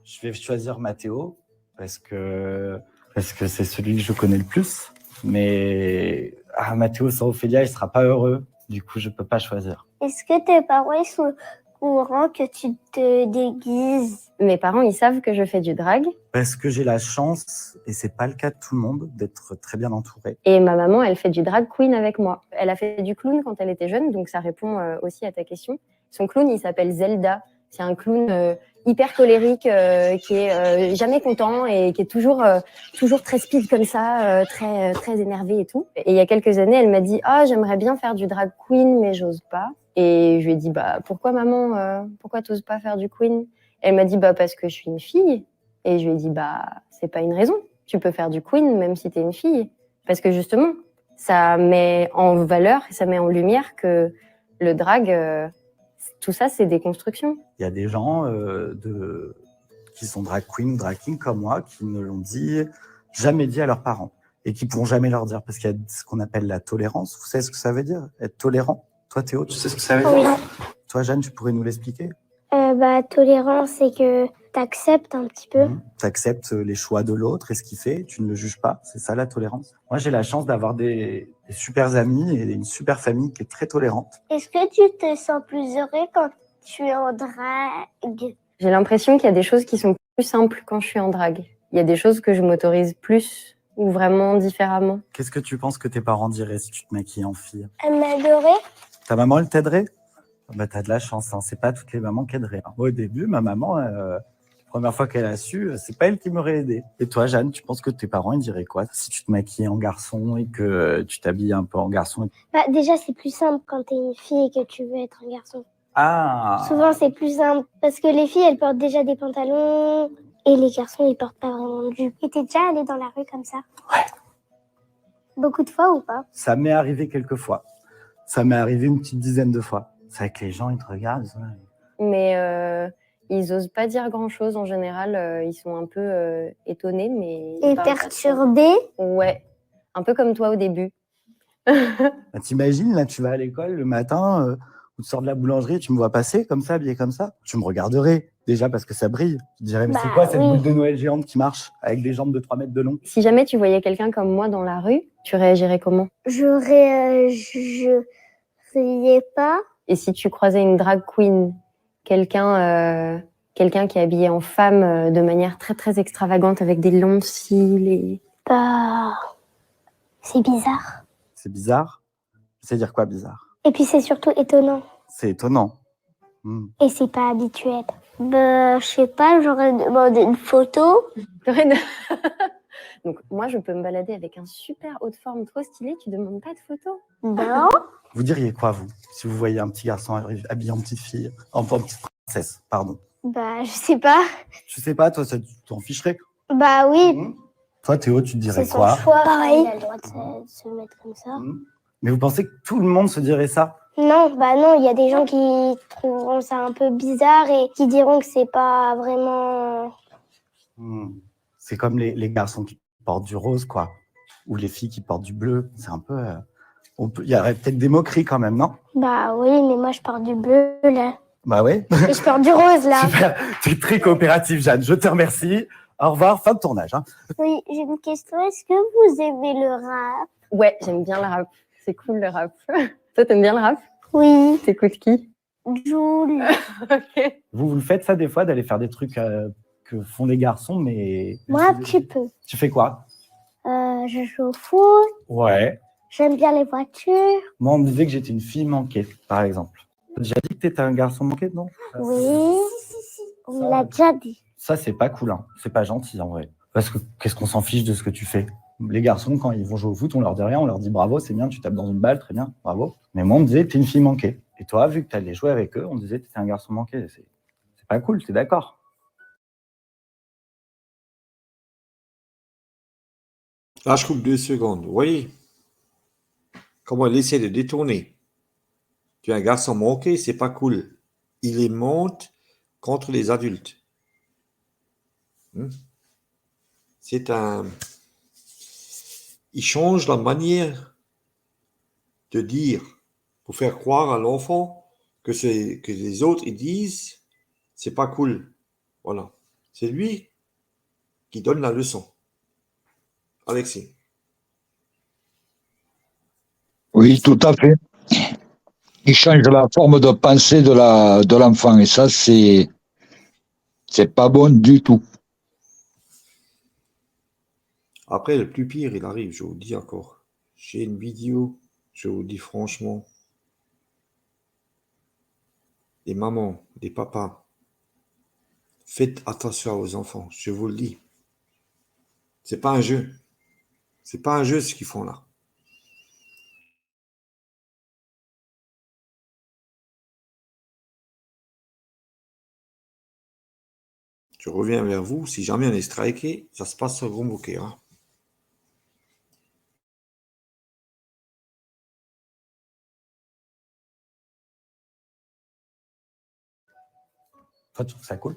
je vais choisir Mathéo parce que c'est celui que je connais le plus. Mais Mathéo sans Ophélia, il sera pas heureux. Du coup, je peux pas choisir. Est-ce que tes parents sont au courant que tu te déguises? Mes parents, ils savent que je fais du drag. Parce que j'ai la chance, et c'est pas le cas de tout le monde, d'être très bien entourée. Et ma maman, elle fait du drag queen avec moi. Elle a fait du clown quand elle était jeune, donc ça répond aussi à ta question. Son clown, il s'appelle Zelda. C'est un clown hyper colérique qui est jamais content et qui est toujours très speed comme ça, très énervé et tout. Et il y a quelques années, elle m'a dit « Ah, j'aimerais bien faire du drag queen, mais j'ose pas. » Et je lui ai dit « Bah, pourquoi maman, pourquoi t'oses pas faire du queen ?» Elle m'a dit « Bah, parce que je suis une fille. » Et je lui ai dit « Bah, c'est pas une raison. Tu peux faire du queen même si t'es une fille. » Parce que justement, ça met en valeur, ça met en lumière que le drag... tout ça, c'est des constructions. Il y a des gens qui sont drag queen, drag king comme moi, qui ne l'ont jamais dit à leurs parents et qui pourront jamais leur dire parce qu'il y a ce qu'on appelle la tolérance. Vous savez ce que ça veut dire, être tolérant? Toi, Théo, tu sais ce que ça veut dire? Oui. Toi, Jeanne, tu pourrais nous l'expliquer? Tolérance, c'est que t'acceptes un petit peu. Tu acceptes les choix de l'autre et ce qu'il fait, tu ne le juges pas. C'est ça la tolérance. Moi, j'ai la chance d'avoir des super amis et une super famille qui est très tolérante. Est-ce que tu te sens plus heureux quand tu es en drague? J'ai l'impression qu'il y a des choses qui sont plus simples quand je suis en drague. Il y a des choses que je m'autorise plus ou vraiment différemment. Qu'est-ce que tu penses que tes parents diraient si tu te maquilles en fille? Elle m'adorait. Ta maman, elle t'aiderait? T'as de la chance, hein. C'est pas toutes les mamans qui aideraient. Moi, au début, ma maman, la première fois qu'elle a su, c'est pas elle qui m'aurait aidé. Et toi, Jeanne, tu penses que tes parents, ils diraient quoi si tu te maquillais en garçon et que tu t'habilles un peu en garçon? Déjà, c'est plus simple quand t'es une fille et que tu veux être un garçon. Ah! Souvent, c'est plus simple parce que les filles, elles portent déjà des pantalons et les garçons, ils portent pas vraiment de jupe. Et t'es déjà allée dans la rue comme ça? Ouais. Beaucoup de fois ou pas? Ça m'est arrivé quelques fois. Ça m'est arrivé une petite dizaine de fois. C'est vrai que les gens, ils te regardent. Mais ils osent pas dire grand-chose en général. Ils sont un peu étonnés, mais... Et perturbés? Ouais, un peu comme toi au début. T'imagines, là, tu vas à l'école le matin, ou tu sors de la boulangerie, tu me vois passer comme ça, habillé comme ça. Tu me regarderais, déjà parce que ça brille. Tu te dirais, mais c'est quoi cette boule de Noël géante qui marche avec des jambes de 3 mètres de long? Si jamais tu voyais quelqu'un comme moi dans la rue, tu réagirais comment? Je riais pas. Et si tu croisais une drag queen, quelqu'un qui est habillé en femme de manière très très extravagante avec des longs cils et... C'est bizarre. C'est bizarre? C'est dire quoi bizarre? Et puis c'est surtout étonnant. C'est étonnant. Et c'est pas habituel. Je sais pas, j'aurais demandé une photo. Donc moi, je peux me balader avec un super haut de forme trop stylé, tu demandes pas de photo? Non. Vous diriez quoi, vous, si vous voyez un petit garçon habillé en petite fille, en petite princesse, pardon? Je sais pas. Je sais pas, toi, ça t'en ficherait? Oui. Toi, Théo, tu te dirais C'est son quoi? choix. Pareil. Il a le droit de se mettre comme ça. Mais vous pensez que tout le monde se dirait ça? Non, non, il y a des gens qui trouveront ça un peu bizarre et qui diront que c'est pas vraiment... C'est comme les garçons qui portent du rose, quoi. Ou les filles qui portent du bleu. C'est un peu... il y aurait peut-être des moqueries quand même, non? Oui, mais moi je porte du bleu, là. Bah ouais. Et je porte du rose, là. Super, tu es très coopérative, Jeanne. Je te remercie. Au revoir, fin de tournage. Oui, j'ai une question. Est-ce que vous aimez le rap? Ouais, j'aime bien le rap. C'est cool le rap. Toi, t'aimes bien le rap? Oui. T'écoutes qui? Jul. Ok. Vous le faites ça des fois, d'aller faire des trucs que font les garçons, mais... Moi, un petit peu. Tu fais quoi? Je joue au foot. Ouais. J'aime bien les voitures. Moi, on me disait que j'étais une fille manquée, par exemple. T'as déjà dit que t'étais un garçon manqué, non? Oui. On me l'a déjà dit. Ça, c'est pas cool, hein. C'est pas gentil, en vrai. Parce que qu'est-ce qu'on s'en fiche de ce que tu fais? Les garçons, quand ils vont jouer au foot, on leur dit rien, on leur dit bravo, c'est bien, tu tapes dans une balle, très bien, bravo. Mais moi, on me disait, t'es une fille manquée. Et toi, vu que t'allais jouer avec eux, on disait, t'étais un garçon manqué. C'est pas cool, t'es d'accord? Là, je coupe 2 secondes. Vous voyez comment il essaie de détourner. Tu es un garçon manqué, c'est pas cool. Il les monte contre les adultes. Il change la manière de dire pour faire croire à l'enfant que les autres ils disent c'est pas cool. Voilà. C'est lui qui donne la leçon. Alexis. Oui, tout à fait. Il change la forme de pensée de l'enfant et ça, c'est pas bon du tout. Après, le plus pire, il arrive, je vous dis encore. J'ai une vidéo, je vous dis franchement. Les mamans, les papas, faites attention aux enfants, je vous le dis. C'est pas un jeu. C'est pas un jeu ce qu'ils font là. Je reviens vers vous. Si jamais on est striké, ça se passe sur Gros Bouquet. Hein. Toi, tu trouves ça cool?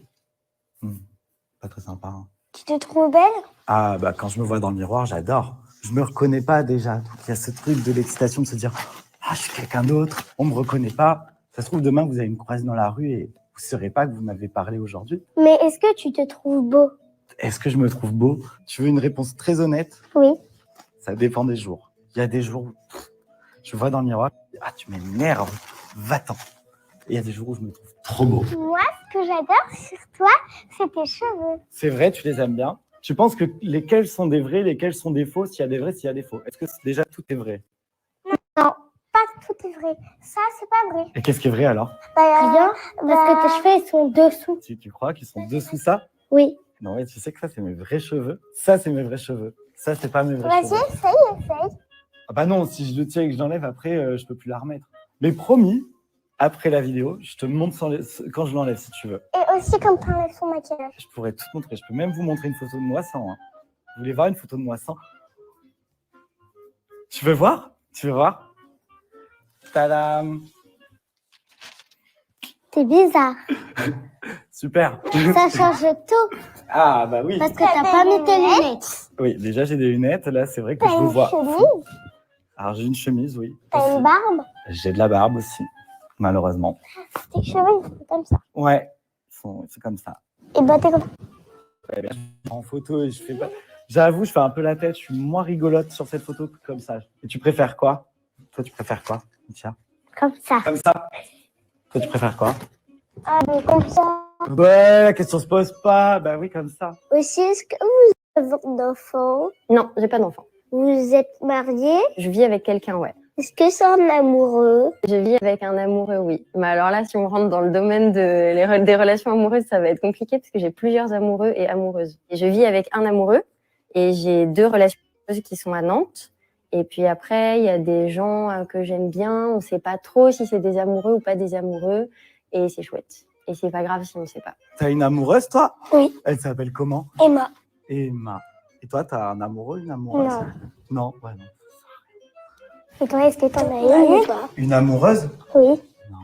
Pas très sympa. Hein. Tu te trouves belle? Ah, bah, quand je me vois dans le miroir, j'adore. Je me reconnais pas déjà. Donc, il y a ce truc de l'excitation de se dire ah, je suis quelqu'un d'autre, on me reconnaît pas. Ça se trouve, demain, vous allez me croiser dans la rue et vous ne saurez pas que vous m'avez parlé aujourd'hui. Mais est-ce que tu te trouves beau? Est-ce que je me trouve beau? Tu veux une réponse très honnête? Oui. Ça dépend des jours. Il y a des jours où je me vois dans le miroir, ah, tu m'énerves, va-t'en. Et il y a des jours où je me trouve trop beau. Moi, ce que j'adore sur toi, c'est tes cheveux. C'est vrai, tu les aimes bien. Tu penses que lesquels sont des vrais, lesquels sont des faux, s'il y a des vrais, s'il y a des faux. Est-ce que déjà tout est vrai? Non, pas tout est vrai. Ça, c'est pas vrai. Et qu'est-ce qui est vrai alors? Rien, parce que tes cheveux, ils sont dessous. Si tu crois qu'ils sont dessous ça? Oui. Non, mais tu sais que ça, c'est mes vrais cheveux. Ça, c'est mes vrais cheveux. Ça, c'est pas mes vrais Vas-y, cheveux. essaye. Ah bah non, si je le tiens et que je l'enlève, après, je peux plus la remettre. Mais promis, après la vidéo, je te montre quand je l'enlève, si tu veux. Et aussi quand t'enlèves son maquillage. Je pourrais tout montrer. Je peux même vous montrer une photo de moi sans. Hein. Vous voulez voir une photo de moi sans? Tu veux voir? Tu veux voir? Tadam! T'es bizarre. Super! Ça change tout. Ah bah oui! Parce que t'as pas mis tes lunettes. Oui, déjà j'ai des lunettes. Là, c'est vrai que T'as je vous une vois. chemise. Alors j'ai une chemise, oui. T'as une barbe. J'ai de la barbe aussi, malheureusement. Tes cheveux, ils sont comme ça. Ouais, c'est comme ça. Et bah, t'es comme ça. Ouais, bien, je prends en photo et je fais pas. J'avoue, je fais un peu la tête. Je suis moins rigolote sur cette photo que comme ça. Et tu préfères quoi? Toi, tu préfères quoi, Mitia? Comme ça. Comme ça. Toi, tu préfères quoi? Ah, mais comme ça. Ouais, la question se pose pas. Bah oui, comme ça. Aussi, est-ce que vous avez d'enfants? Non, j'ai pas d'enfant. Vous êtes mariés? Je vis avec quelqu'un, ouais. Est-ce que c'est un amoureux? Je vis avec un amoureux, oui. Mais alors là, si on rentre dans le domaine des relations amoureuses, ça va être compliqué parce que j'ai plusieurs amoureux et amoureuses. Et je vis avec un amoureux et j'ai 2 relations amoureuses qui sont à Nantes. Et puis après, il y a des gens que j'aime bien. On sait pas trop si c'est des amoureux ou pas des amoureux. Et c'est chouette. Et c'est pas grave si on sait pas. T'as une amoureuse, toi? Oui. Elle s'appelle comment? Emma. Emma. Et toi, t'as un amoureux, une amoureuse? Non. Non, ouais, non. Et toi, est-ce que t'en as une ou pas? Une amoureuse? Oui. Non.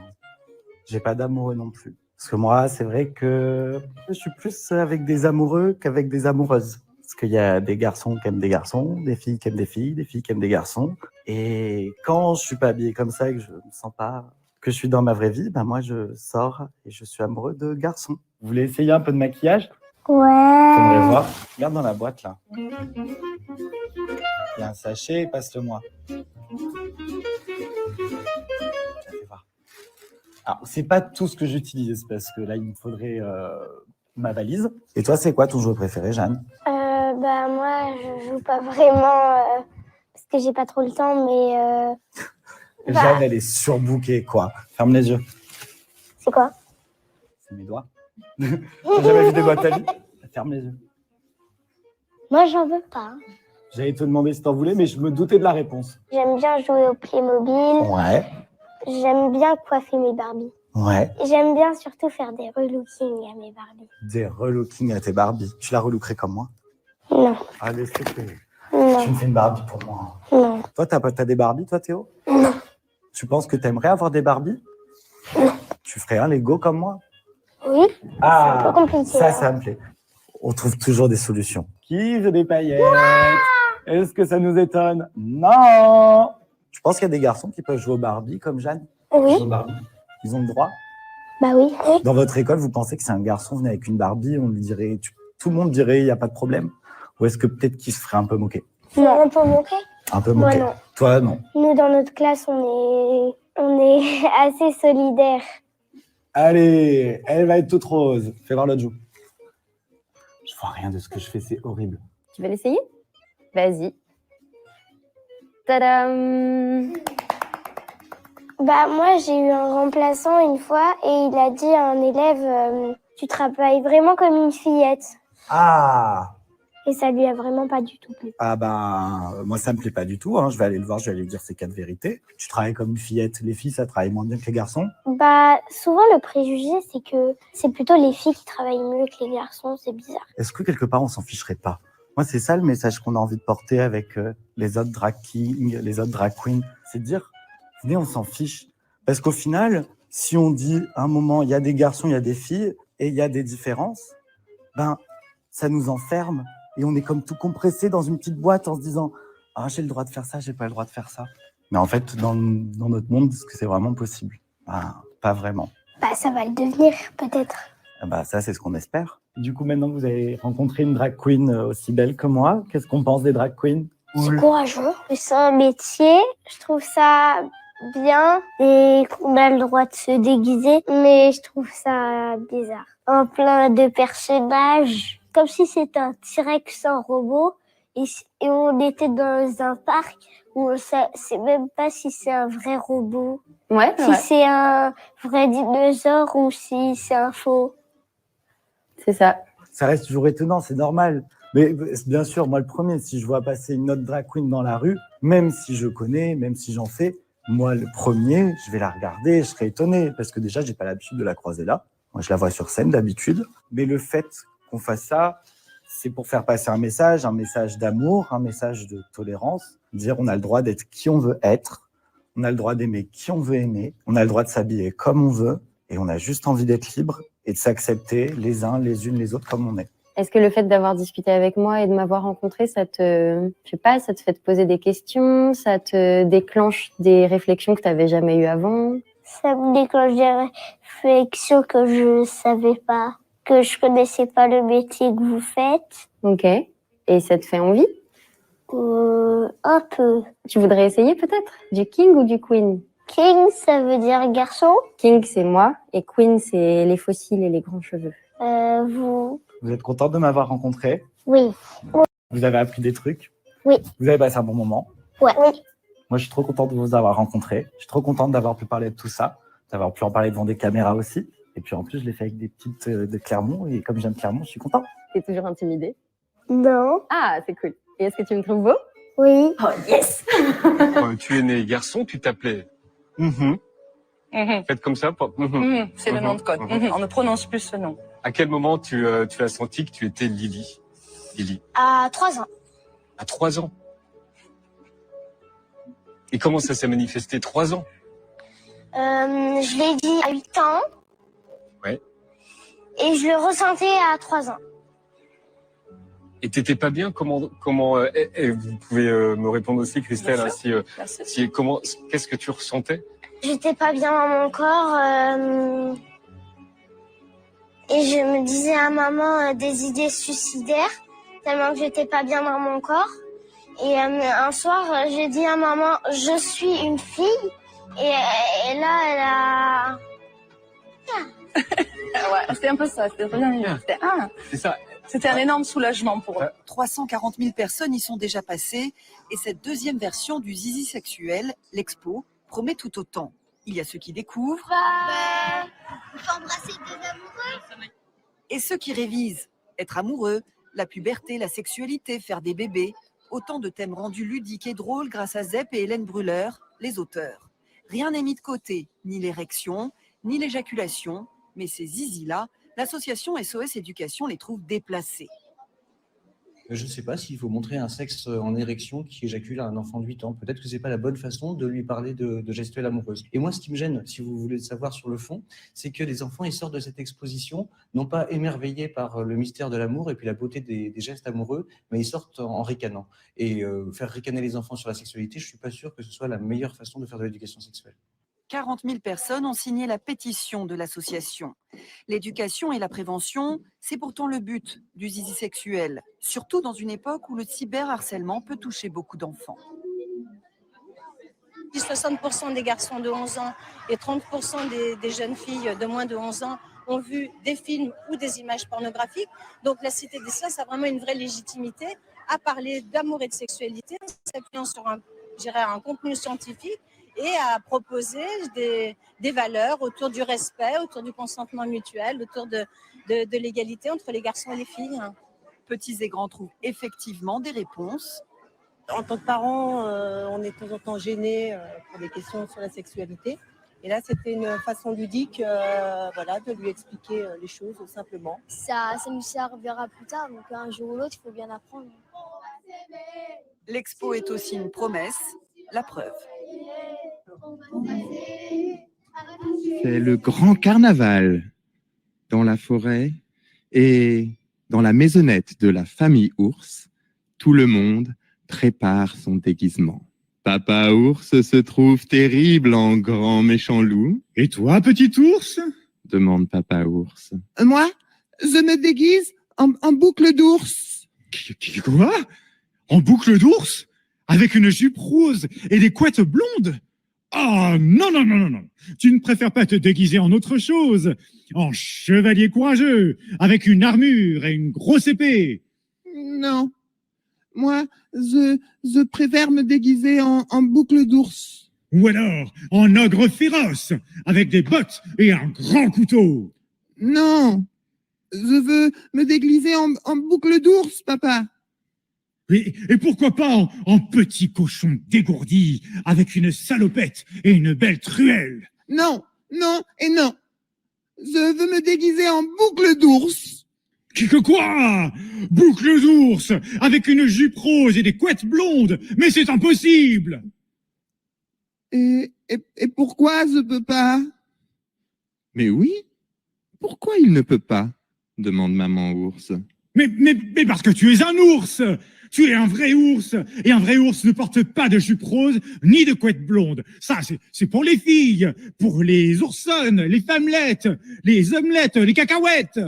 J'ai pas d'amoureux non plus. Parce que moi, c'est vrai que je suis plus avec des amoureux qu'avec des amoureuses. Parce qu'il y a des garçons qui aiment des garçons, des filles qui aiment des filles qui aiment des garçons. Et quand je suis pas habillé comme ça et que je me sens pas que je suis dans ma vraie vie, ben moi, je sors et je suis amoureux de garçons. Vous voulez essayer un peu de maquillage? Ouais. J'aimerais voir. Regarde dans la boîte, là. Il y a un sachet, passe-le-moi. Je vais voir. Alors, c'est pas tout ce que j'utilise, parce que là, il me faudrait ma valise. Et toi, c'est quoi ton jeu préféré, Jeanne? Bah, moi, je joue pas vraiment parce que j'ai pas trop le temps, mais. Jeanne, elle est surbookée, quoi. Ferme les yeux. C'est quoi? C'est mes doigts. T'as jamais vu des doigts de ta vie? Ferme les yeux. Moi, j'en veux pas. J'allais te demander si t'en voulais, mais je me doutais de la réponse. J'aime bien jouer au Playmobil. Ouais. J'aime bien coiffer mes Barbies. Ouais. Et j'aime bien surtout faire des relookings à mes Barbies. Des relookings à tes Barbie. Tu la relookerais comme moi? Non. Allez, s'il te plaît. Non. Tu me fais une Barbie pour moi. Non. Toi, t'as des Barbies, toi, Théo? Non. Tu penses que t'aimerais avoir des Barbies? Non. Tu ferais un Lego comme moi? Oui. Ah, c'est un peu compliqué. ça me plaît. On trouve toujours des solutions. Qui veut des paillettes? Est-ce que ça nous étonne? Non. Tu penses qu'il y a des garçons qui peuvent jouer au Barbie comme Jeanne? Oui. Jouer au Barbie. Ils ont le droit? Bah oui. Dans votre école, vous pensez que si un garçon venait avec une Barbie, on lui dirait, tout le monde dirait, il n'y a pas de problème? Ou est-ce que peut-être qu'il se ferait un peu moquer? Non. Un peu moqué? Un peu Moi, moqué. non. Toi, non. Nous, dans notre classe, on est assez solidaires. Allez, elle va être toute rose. Fais voir l'autre joue. Je vois rien de ce que je fais, c'est horrible. Tu veux l'essayer? Vas-y. Tadam! Bah, moi, j'ai eu un remplaçant une fois et il a dit à un élève tu travailles vraiment comme une fillette. Ah! Et ça lui a vraiment pas du tout plu. Ah ben, moi ça me plaît pas du tout. Hein. Je vais aller le voir, je vais aller lui dire ces 4 vérités. Tu travailles comme une fillette. Les filles, ça travaille moins bien que les garçons? Bah, souvent, le préjugé, c'est que c'est plutôt les filles qui travaillent mieux que les garçons. C'est bizarre. Est-ce que quelque part on s'en ficherait pas? Moi, c'est ça le message qu'on a envie de porter avec les autres drag kings, les autres drag queens. C'est de dire, venez, on s'en fiche. Parce qu'au final, si on dit à un moment, il y a des garçons, il y a des filles, et il y a des différences, ben, ça nous enferme et on est comme tout compressé dans une petite boîte en se disant « Ah, j'ai le droit de faire ça, j'ai pas le droit de faire ça. » Mais en fait, dans notre monde, est-ce que c'est vraiment possible? Pas vraiment. Bah, ça va le devenir, peut-être. Ça, c'est ce qu'on espère. Du coup, maintenant que vous avez rencontré une drag queen aussi belle que moi, qu'est-ce qu'on pense des drag queens? C'est courageux. C'est un métier, je trouve ça bien et qu'on a le droit de se déguiser, mais je trouve ça bizarre. En plein de personnages, comme si c'était un T-Rex en robot et on était dans un parc où on sait même pas si c'est un vrai robot, si c'est un vrai dinosaure ou si c'est un faux. C'est ça. Ça reste toujours étonnant, c'est normal. Mais bien sûr, moi le premier, si je vois passer une autre drag queen dans la rue, même si je connais, même si j'en fais, moi le premier, je vais la regarder, je serai étonné parce que déjà, j'ai pas l'habitude de la croiser là. Moi, je la vois sur scène d'habitude. Mais le fait qu'on fasse ça, c'est pour faire passer un message d'amour, un message de tolérance, dire on a le droit d'être qui on veut être, on a le droit d'aimer qui on veut aimer, on a le droit de s'habiller comme on veut et on a juste envie d'être libre et de s'accepter les uns, les unes, les autres comme on est. Est-ce que le fait d'avoir discuté avec moi et de m'avoir rencontré, ça te fait te poser des questions, ça te déclenche des réflexions que tu n'avais jamais eues avant? Ça me déclenche des réflexions que je ne savais pas, que je connaissais pas le métier que vous faites. Ok. Et ça te fait envie? Un peu. Tu voudrais essayer peut-être? Du king ou du queen? King, ça veut dire garçon. King, c'est moi. Et queen, c'est les fossiles et les grands cheveux. Vous êtes contente de m'avoir rencontré? Oui. Vous avez appris des trucs? Oui. Vous avez passé un bon moment? Ouais. Moi, je suis trop contente de vous avoir rencontré. Je suis trop contente d'avoir pu parler de tout ça, d'avoir pu en parler devant des caméras aussi. Et puis en plus, je l'ai fait avec des petites de Clermont. Et comme j'aime Clermont, je suis content. T'es toujours intimidée? Non. Ah, c'est cool. Et est-ce que tu me trouves beau? Oui. Oh, yes. Quand tu es né garçon, tu t'appelais Faites comme ça. C'est le nom de code. On ne prononce plus ce nom. À quel moment tu as senti que tu étais Lily? À 3 ans. À 3 ans. Et comment ça s'est manifesté? 3 ans? Je l'ai dit à 8 ans. Ouais. Et je le ressentais à 3 ans. Et t'étais pas bien? Comment vous pouvez me répondre aussi, Christelle, hein, qu'est-ce que tu ressentais? J'étais pas bien dans mon corps. Et je me disais à maman des idées suicidaires, tellement que j'étais pas bien dans mon corps. Et un soir, j'ai dit à maman, je suis une fille. Et là, elle a... Ouais, c'était un peu ça. C'est ça. C'était un énorme soulagement pour eux. 340 000 personnes y sont déjà passées et cette deuxième version du zizi sexuel, l'expo, promet tout autant. Il y a ceux qui découvrent il faut embrasser deux amoureux. Et ceux qui révisent. Être amoureux, la puberté, la sexualité, faire des bébés. Autant de thèmes rendus ludiques et drôles grâce à Zep et Hélène Brûler, les auteurs. Rien n'est mis de côté, ni l'érection, ni l'éjaculation, mais ces zizis-là, l'association SOS Éducation les trouve déplacés. Je ne sais pas s'il faut montrer un sexe en érection qui éjacule à un enfant de 8 ans. Peut-être que ce n'est pas la bonne façon de lui parler de gestuelle amoureuse. Et moi, ce qui me gêne, si vous voulez savoir sur le fond, c'est que les enfants, ils sortent de cette exposition, non pas émerveillés par le mystère de l'amour et puis la beauté des gestes amoureux, mais ils sortent en ricanant. Et faire ricaner les enfants sur la sexualité, je ne suis pas sûr que ce soit la meilleure façon de faire de l'éducation sexuelle. 40 000 personnes ont signé la pétition de l'association. L'éducation et la prévention, c'est pourtant le but du zizi sexuel, surtout dans une époque où le cyberharcèlement peut toucher beaucoup d'enfants. 60% des garçons de 11 ans et 30% des jeunes filles de moins de 11 ans ont vu des films ou des images pornographiques. Donc la Cité des Sciences a vraiment une vraie légitimité à parler d'amour et de sexualité en s'appuyant sur un contenu scientifique et à proposer des valeurs autour du respect, autour du consentement mutuel, autour de l'égalité entre les garçons et les filles. Petits et grands trouvent effectivement des réponses. En tant que parents, on est de temps en temps gênés pour des questions sur la sexualité. Et là, c'était une façon ludique de lui expliquer les choses simplement. Ça nous servira plus tard, donc un jour ou l'autre, il faut bien apprendre. L'expo est aussi une promesse, la preuve. C'est le grand carnaval dans la forêt et Dans la maisonnette de la famille ours, tout le monde prépare son déguisement. Papa ours se trouve terrible en grand méchant loup. Et toi, petit ours? Demande papa ours. Moi, je me déguise en boucle d'ours. Quoi? En boucle d'ours? Avec une jupe rose et des couettes blondes? Oh, non, non, non, non, non. Tu ne préfères pas te déguiser en autre chose? En chevalier courageux, avec une armure et une grosse épée? Non. Moi, je préfère me déguiser en boucle d'ours. Ou alors en ogre féroce, avec des bottes et un grand couteau? Non. Je veux me déguiser en boucle d'ours, papa. Et pourquoi pas en petit cochon dégourdi, avec une salopette et une belle truelle? Non, non et non. Je veux me déguiser en boucle d'ours. Quoi? Boucle d'ours, avec une jupe rose et des couettes blondes? Mais c'est impossible! Et pourquoi je peux pas? Mais oui, pourquoi il ne peut pas? Demande maman ours. Mais parce que tu es un ours! Tu es un vrai ours! Et un vrai ours ne porte pas de jupe rose ni de couette blonde. Ça, c'est pour les filles, pour les oursonnes, les femmelettes, les omelettes, les cacahuètes!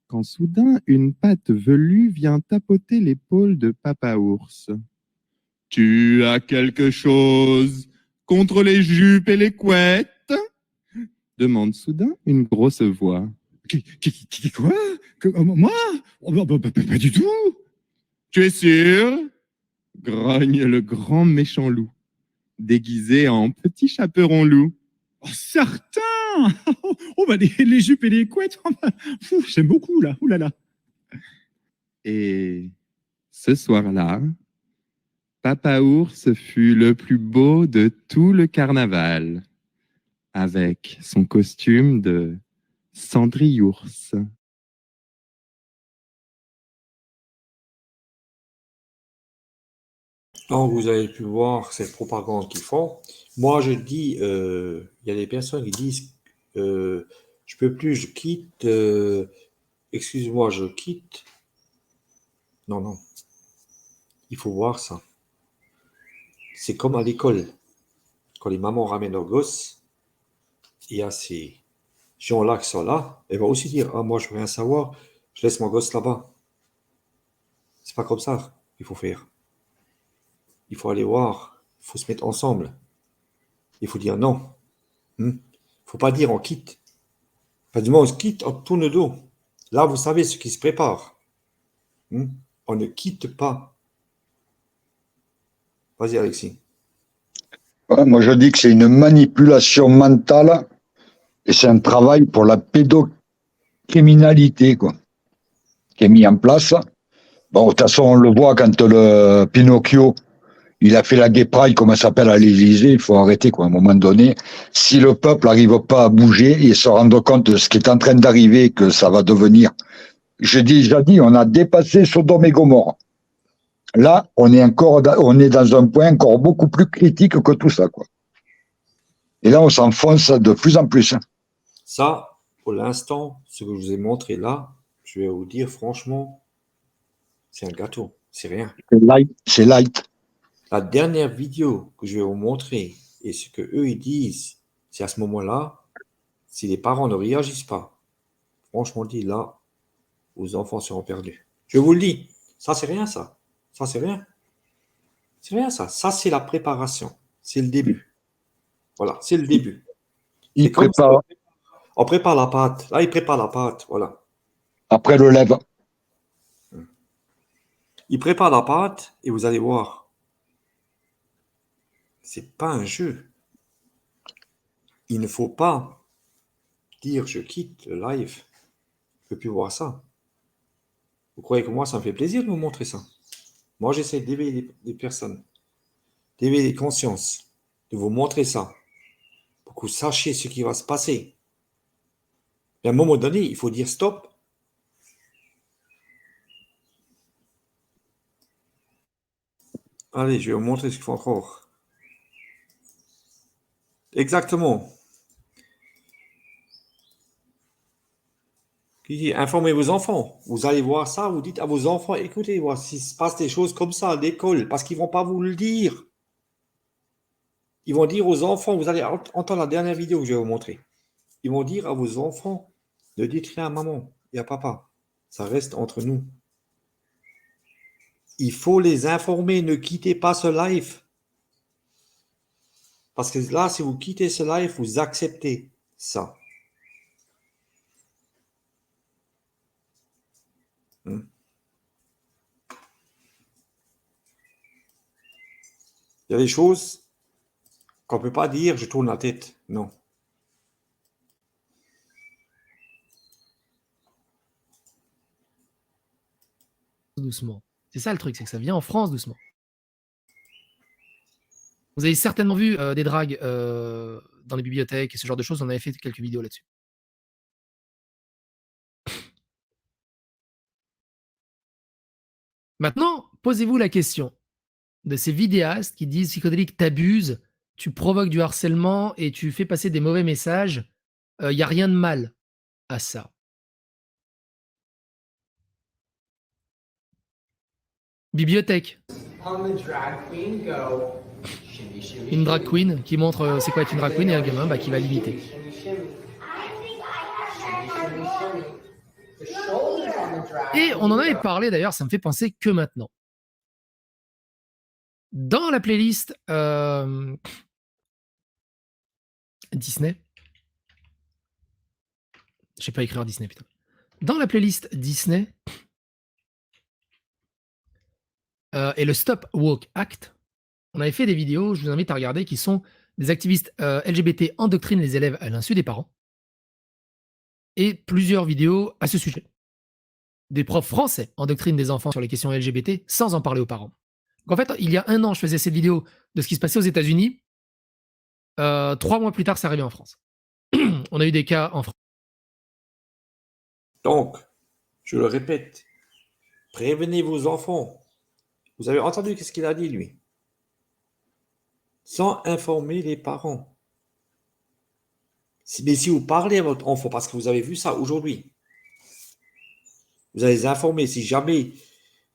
Quand soudain, une patte velue vient tapoter l'épaule de papa ours. Tu as quelque chose contre les jupes et les couettes? Demande soudain une grosse voix. Quoi? Moi? Pas du tout! Tu es sûr? Grogne le grand méchant loup, déguisé en petit chaperon loup. Oh, certain! Oh, bah, les jupes et les couettes, j'aime beaucoup, là. Ouh là là. Et ce soir-là, papa ours fut le plus beau de tout le carnaval, avec son costume de cendrillon. Donc, vous avez pu voir cette propagande qu'ils font. Moi, je dis, il y a des personnes qui disent, je peux plus, je quitte, excuse-moi, je quitte. Non, non. Il faut voir ça. C'est comme à l'école. Quand les mamans ramènent leurs gosses, il y a ces gens-là qui sont là, elles vont aussi dire, ah, moi, je veux rien savoir, je laisse mon gosse là-bas. C'est pas comme ça qu'il faut faire. Il faut aller voir, il faut se mettre ensemble. Il faut dire non. Il ne faut pas dire on quitte. Pas du moins on se quitte, on tourne le dos. Là, vous savez ce qui se prépare. On ne quitte pas. Vas-y, Alexis. Ouais, moi, je dis que c'est une manipulation mentale et c'est un travail pour la pédocriminalité, quoi, qui est mis en place. Bon, de toute façon, on le voit quand le Pinocchio, il a fait la guépraille, comme elle s'appelle, à l'Élysée. Il faut arrêter, quoi, à un moment donné. Si le peuple n'arrive pas à bouger et se rendre compte de ce qui est en train d'arriver, que ça va devenir. J'ai déjà dit, on a dépassé Sodome et Gomorrhe. Là, on est dans un point encore beaucoup plus critique que tout ça, quoi. Et là, on s'enfonce de plus en plus. Ça, pour l'instant, ce que je vous ai montré là, je vais vous dire franchement, c'est un gâteau, c'est rien. C'est light. La dernière vidéo que je vais vous montrer et ce que eux ils disent, c'est à ce moment-là, si les parents ne réagissent pas, franchement dit là, vos enfants seront perdus. Je vous le dis, ça c'est rien ça. Ça c'est rien. C'est rien ça. Ça c'est la préparation. C'est le début. Voilà, c'est le début. Il prépare. On prépare la pâte. Là, il prépare la pâte. Voilà. Après le lève. Il prépare la pâte et vous allez voir. C'est pas un jeu. Il ne faut pas dire je quitte le live. Je ne peux plus voir ça. Vous croyez que moi, ça me fait plaisir de vous montrer ça? Moi, j'essaie d'éveiller les personnes, d'éveiller les consciences, de vous montrer ça, pour que vous sachiez ce qui va se passer. Mais à un moment donné, il faut dire stop. Allez, je vais vous montrer ce qu'il faut encore. Exactement. Qui dit informez vos enfants. Vous allez voir ça, vous dites à vos enfants, écoutez, voir s'il se passe des choses comme ça à l'école, parce qu'ils ne vont pas vous le dire. Ils vont dire aux enfants, vous allez entendre la dernière vidéo que je vais vous montrer. Ils vont dire à vos enfants, ne dites rien à maman et à papa. Ça reste entre nous. Il faut les informer, ne quittez pas ce live. Parce que là, si vous quittez ce live, vous acceptez ça. Il y a des choses qu'on ne peut pas dire, je tourne la tête. Non. Doucement. C'est ça le truc, c'est que ça vient en France doucement. Vous avez certainement vu des dragues dans les bibliothèques et ce genre de choses. On avait fait quelques vidéos là-dessus. Maintenant, posez-vous la question de ces vidéastes qui disent psychodélique, t'abuses, tu provoques du harcèlement et tu fais passer des mauvais messages. Il n'y a rien de mal à ça. Bibliothèque. Une drag queen qui montre c'est quoi être une drag queen et un gamin qui va l'imiter. Et on en avait parlé d'ailleurs, ça me fait penser que maintenant. Dans la playlist Disney, je sais pas écrire Disney, putain. Dans la playlist Disney et le Stop Woke Act, on avait fait des vidéos, je vous invite à regarder, qui sont des activistes LGBT endoctrinent les élèves à l'insu des parents. Et plusieurs vidéos à ce sujet. Des profs français endoctrinent des enfants sur les questions LGBT sans en parler aux parents. Donc en fait, il y a 1 an, je faisais cette vidéo de ce qui se passait aux États-Unis. 3 mois plus tard, c'est arrivé en France. On a eu des cas en France. Donc, je le répète, prévenez vos enfants. Vous avez entendu ce qu'il a dit, lui? Sans informer les parents. Mais si vous parlez à votre enfant, parce que vous avez vu ça aujourd'hui, vous allez les informer. Si jamais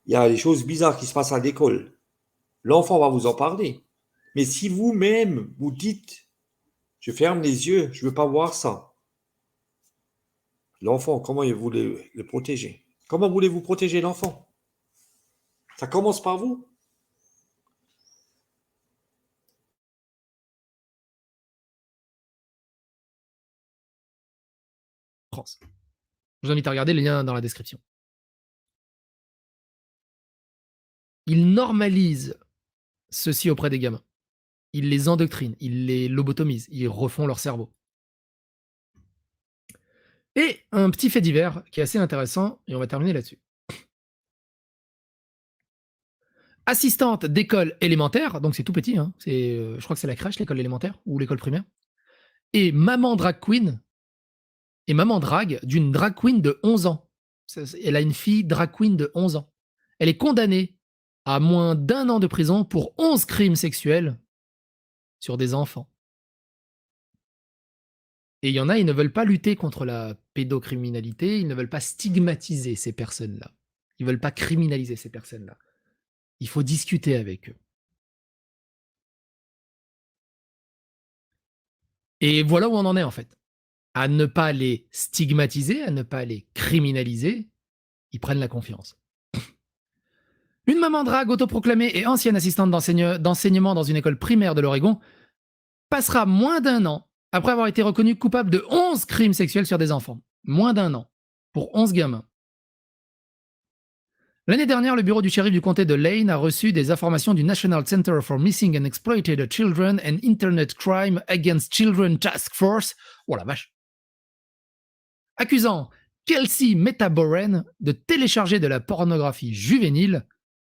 il y a des choses bizarres qui se passent à l'école, l'enfant va vous en parler. Mais si vous-même, vous dites, je ferme les yeux, je ne veux pas voir ça. L'enfant, comment vous voulez le protéger? Comment voulez-vous protéger l'enfant? Ça commence par vous. France. Je vous invite à regarder les liens dans la description. Ils normalisent ceci auprès des gamins. Ils les endoctrinent, ils les lobotomisent, ils refont leur cerveau. Et un petit fait divers qui est assez intéressant, et on va terminer là-dessus. Assistante d'école élémentaire, donc c'est tout petit, hein, je crois que c'est la crèche, l'école élémentaire, ou l'école primaire, et maman drag queen, et maman drague d'une drag queen de 11 ans. Elle a une fille drag queen de 11 ans. Elle est condamnée à moins d'1 an de prison pour 11 crimes sexuels sur des enfants. Et il y en a, ils ne veulent pas lutter contre la pédocriminalité, ils ne veulent pas stigmatiser ces personnes-là. Ils ne veulent pas criminaliser ces personnes-là. Il faut discuter avec eux. Et voilà où on en est en fait. À ne pas les stigmatiser, à ne pas les criminaliser, ils prennent la confiance. Une maman drague autoproclamée et ancienne assistante d'enseignement dans une école primaire de l'Oregon passera moins d'1 an après avoir été reconnue coupable de 11 crimes sexuels sur des enfants. Moins d'1 an pour 11 gamins. L'année dernière, le bureau du shérif du comté de Lane a reçu des informations du National Center for Missing and Exploited Children and Internet Crime Against Children Task Force, oh la vache, accusant Kelsey Metaboren de télécharger de la pornographie juvénile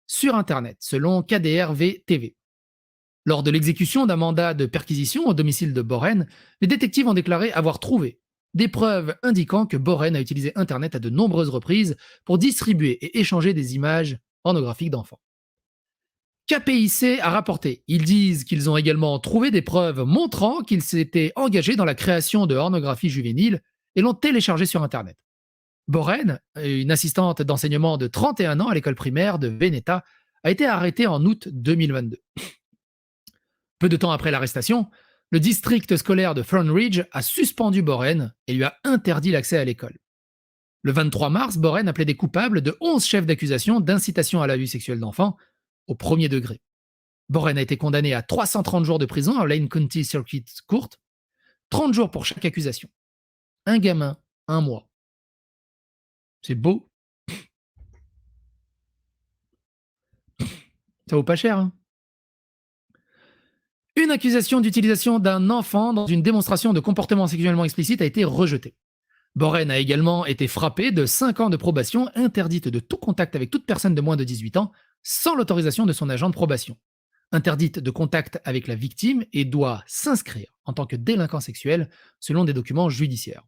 sur Internet, selon KDRV-TV. Lors de l'exécution d'un mandat de perquisition au domicile de Boren, les détectives ont déclaré avoir trouvé des preuves indiquant que Boren a utilisé Internet à de nombreuses reprises pour distribuer et échanger des images pornographiques d'enfants. KPIC a rapporté. Ils disent qu'ils ont également trouvé des preuves montrant qu'ils s'étaient engagés dans la création de pornographie juvénile et l'ont téléchargée sur Internet. Boren, une assistante d'enseignement de 31 ans à l'école primaire de Veneta, a été arrêtée en août 2022. Peu de temps après l'arrestation, le district scolaire de Thornridge a suspendu Boren et lui a interdit l'accès à l'école. Le 23 mars, Boren a plaidé coupable de 11 chefs d'accusation d'incitation à l'abus sexuel d'enfants au premier degré. Boren a été condamné à 330 jours de prison à Lane County Circuit Court, 30 jours pour chaque accusation. Un gamin, 1 mois. C'est beau. Ça vaut pas cher, hein. Une accusation d'utilisation d'un enfant dans une démonstration de comportement sexuellement explicite a été rejetée. Boren a également été frappé de 5 ans de probation interdite de tout contact avec toute personne de moins de 18 ans sans l'autorisation de son agent de probation. Interdite de contact avec la victime et doit s'inscrire en tant que délinquant sexuel selon des documents judiciaires.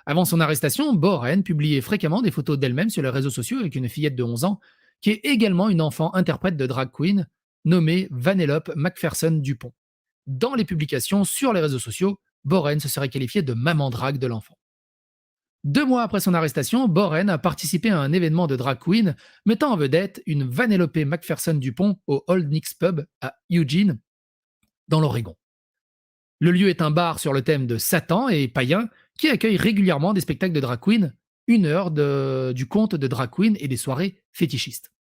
Avant son arrestation, Boren publiait fréquemment des photos d'elle-même sur les réseaux sociaux avec une fillette de 11 ans qui est également une enfant interprète de drag queen nommée Vanellope Macpherson Dupont. Dans les publications sur les réseaux sociaux, Boren se serait qualifié de maman drag de l'enfant. 2 mois après son arrestation, Boren a participé à un événement de drag queen mettant en vedette une Vanellope Macpherson Dupont au Old Nick's Pub à Eugene, dans l'Oregon. Le lieu est un bar sur le thème de Satan et païen qui accueille régulièrement des spectacles de drag queen, 1 heure du conte de drag queen et des soirées fétichistes.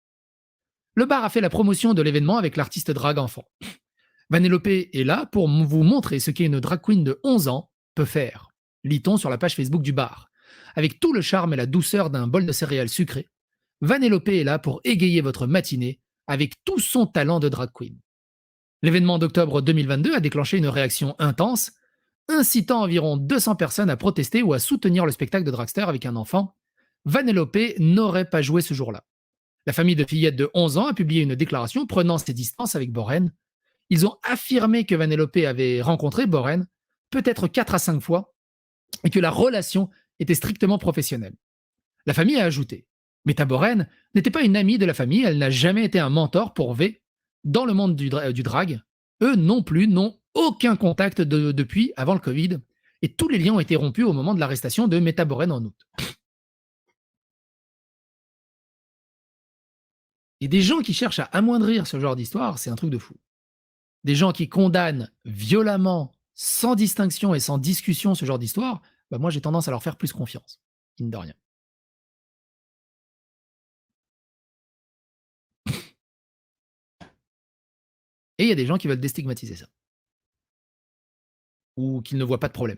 Le bar a fait la promotion de l'événement avec l'artiste drag enfant. Vanellope est là pour vous montrer ce qu'une drag queen de 11 ans peut faire, lit-on sur la page Facebook du bar. Avec tout le charme et la douceur d'un bol de céréales sucrées, Vanellope est là pour égayer votre matinée avec tout son talent de drag queen. L'événement d'octobre 2022 a déclenché une réaction intense, incitant environ 200 personnes à protester ou à soutenir le spectacle de dragster avec un enfant. Vanellope n'aurait pas joué ce jour-là. La famille de fillette de 11 ans a publié une déclaration prenant ses distances avec Boren. Ils ont affirmé que Vanellope avait rencontré Boren peut-être 4 à 5 fois et que la relation était strictement professionnelle. La famille a ajouté « Meta Boren n'était pas une amie de la famille, elle n'a jamais été un mentor pour V. Dans le monde du drag, eux non plus n'ont aucun contact depuis avant le Covid et tous les liens ont été rompus au moment de l'arrestation de Meta Boren en août. » Et des gens qui cherchent à amoindrir ce genre d'histoire, c'est un truc de fou. Des gens qui condamnent violemment, sans distinction et sans discussion ce genre d'histoire, bah moi j'ai tendance à leur faire plus confiance, mine de rien. Et il y a des gens qui veulent déstigmatiser ça. Ou qui ne voient pas de problème.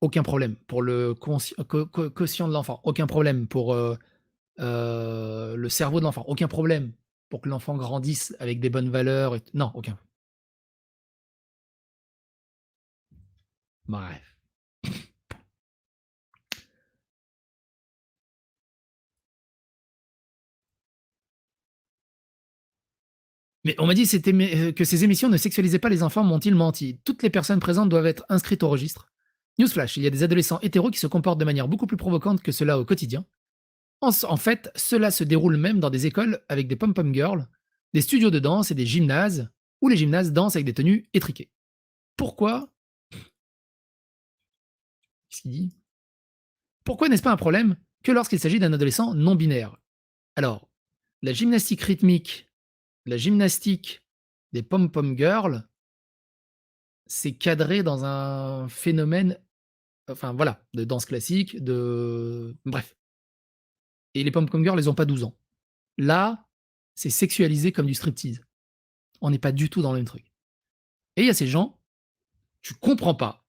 Aucun problème pour le quotient de l'enfant. Aucun problème pour le cerveau de l'enfant. Aucun problème pour que l'enfant grandisse avec des bonnes valeurs. Non, aucun. Bref. Mais on m'a dit que ces émissions ne sexualisaient pas les enfants, m'ont-ils menti. Toutes les personnes présentes doivent être inscrites au registre. Newsflash, il y a des adolescents hétéros qui se comportent de manière beaucoup plus provocante que cela au quotidien. En fait, cela se déroule même dans des écoles avec des pom-pom girls, des studios de danse et des gymnases, où les gymnases dansent avec des tenues étriquées. Pourquoi? Qu'est-ce qu'il dit? Pourquoi n'est-ce pas un problème que lorsqu'il s'agit d'un adolescent non binaire? Alors, la gymnastique rythmique, la gymnastique des pom-pom girls, c'est cadré dans un phénomène, enfin voilà, de danse classique, bref. Et les pom-pom girls, elles n'ont pas 12 ans. Là, c'est sexualisé comme du striptease. On n'est pas du tout dans le même truc. Et il y a ces gens, tu comprends pas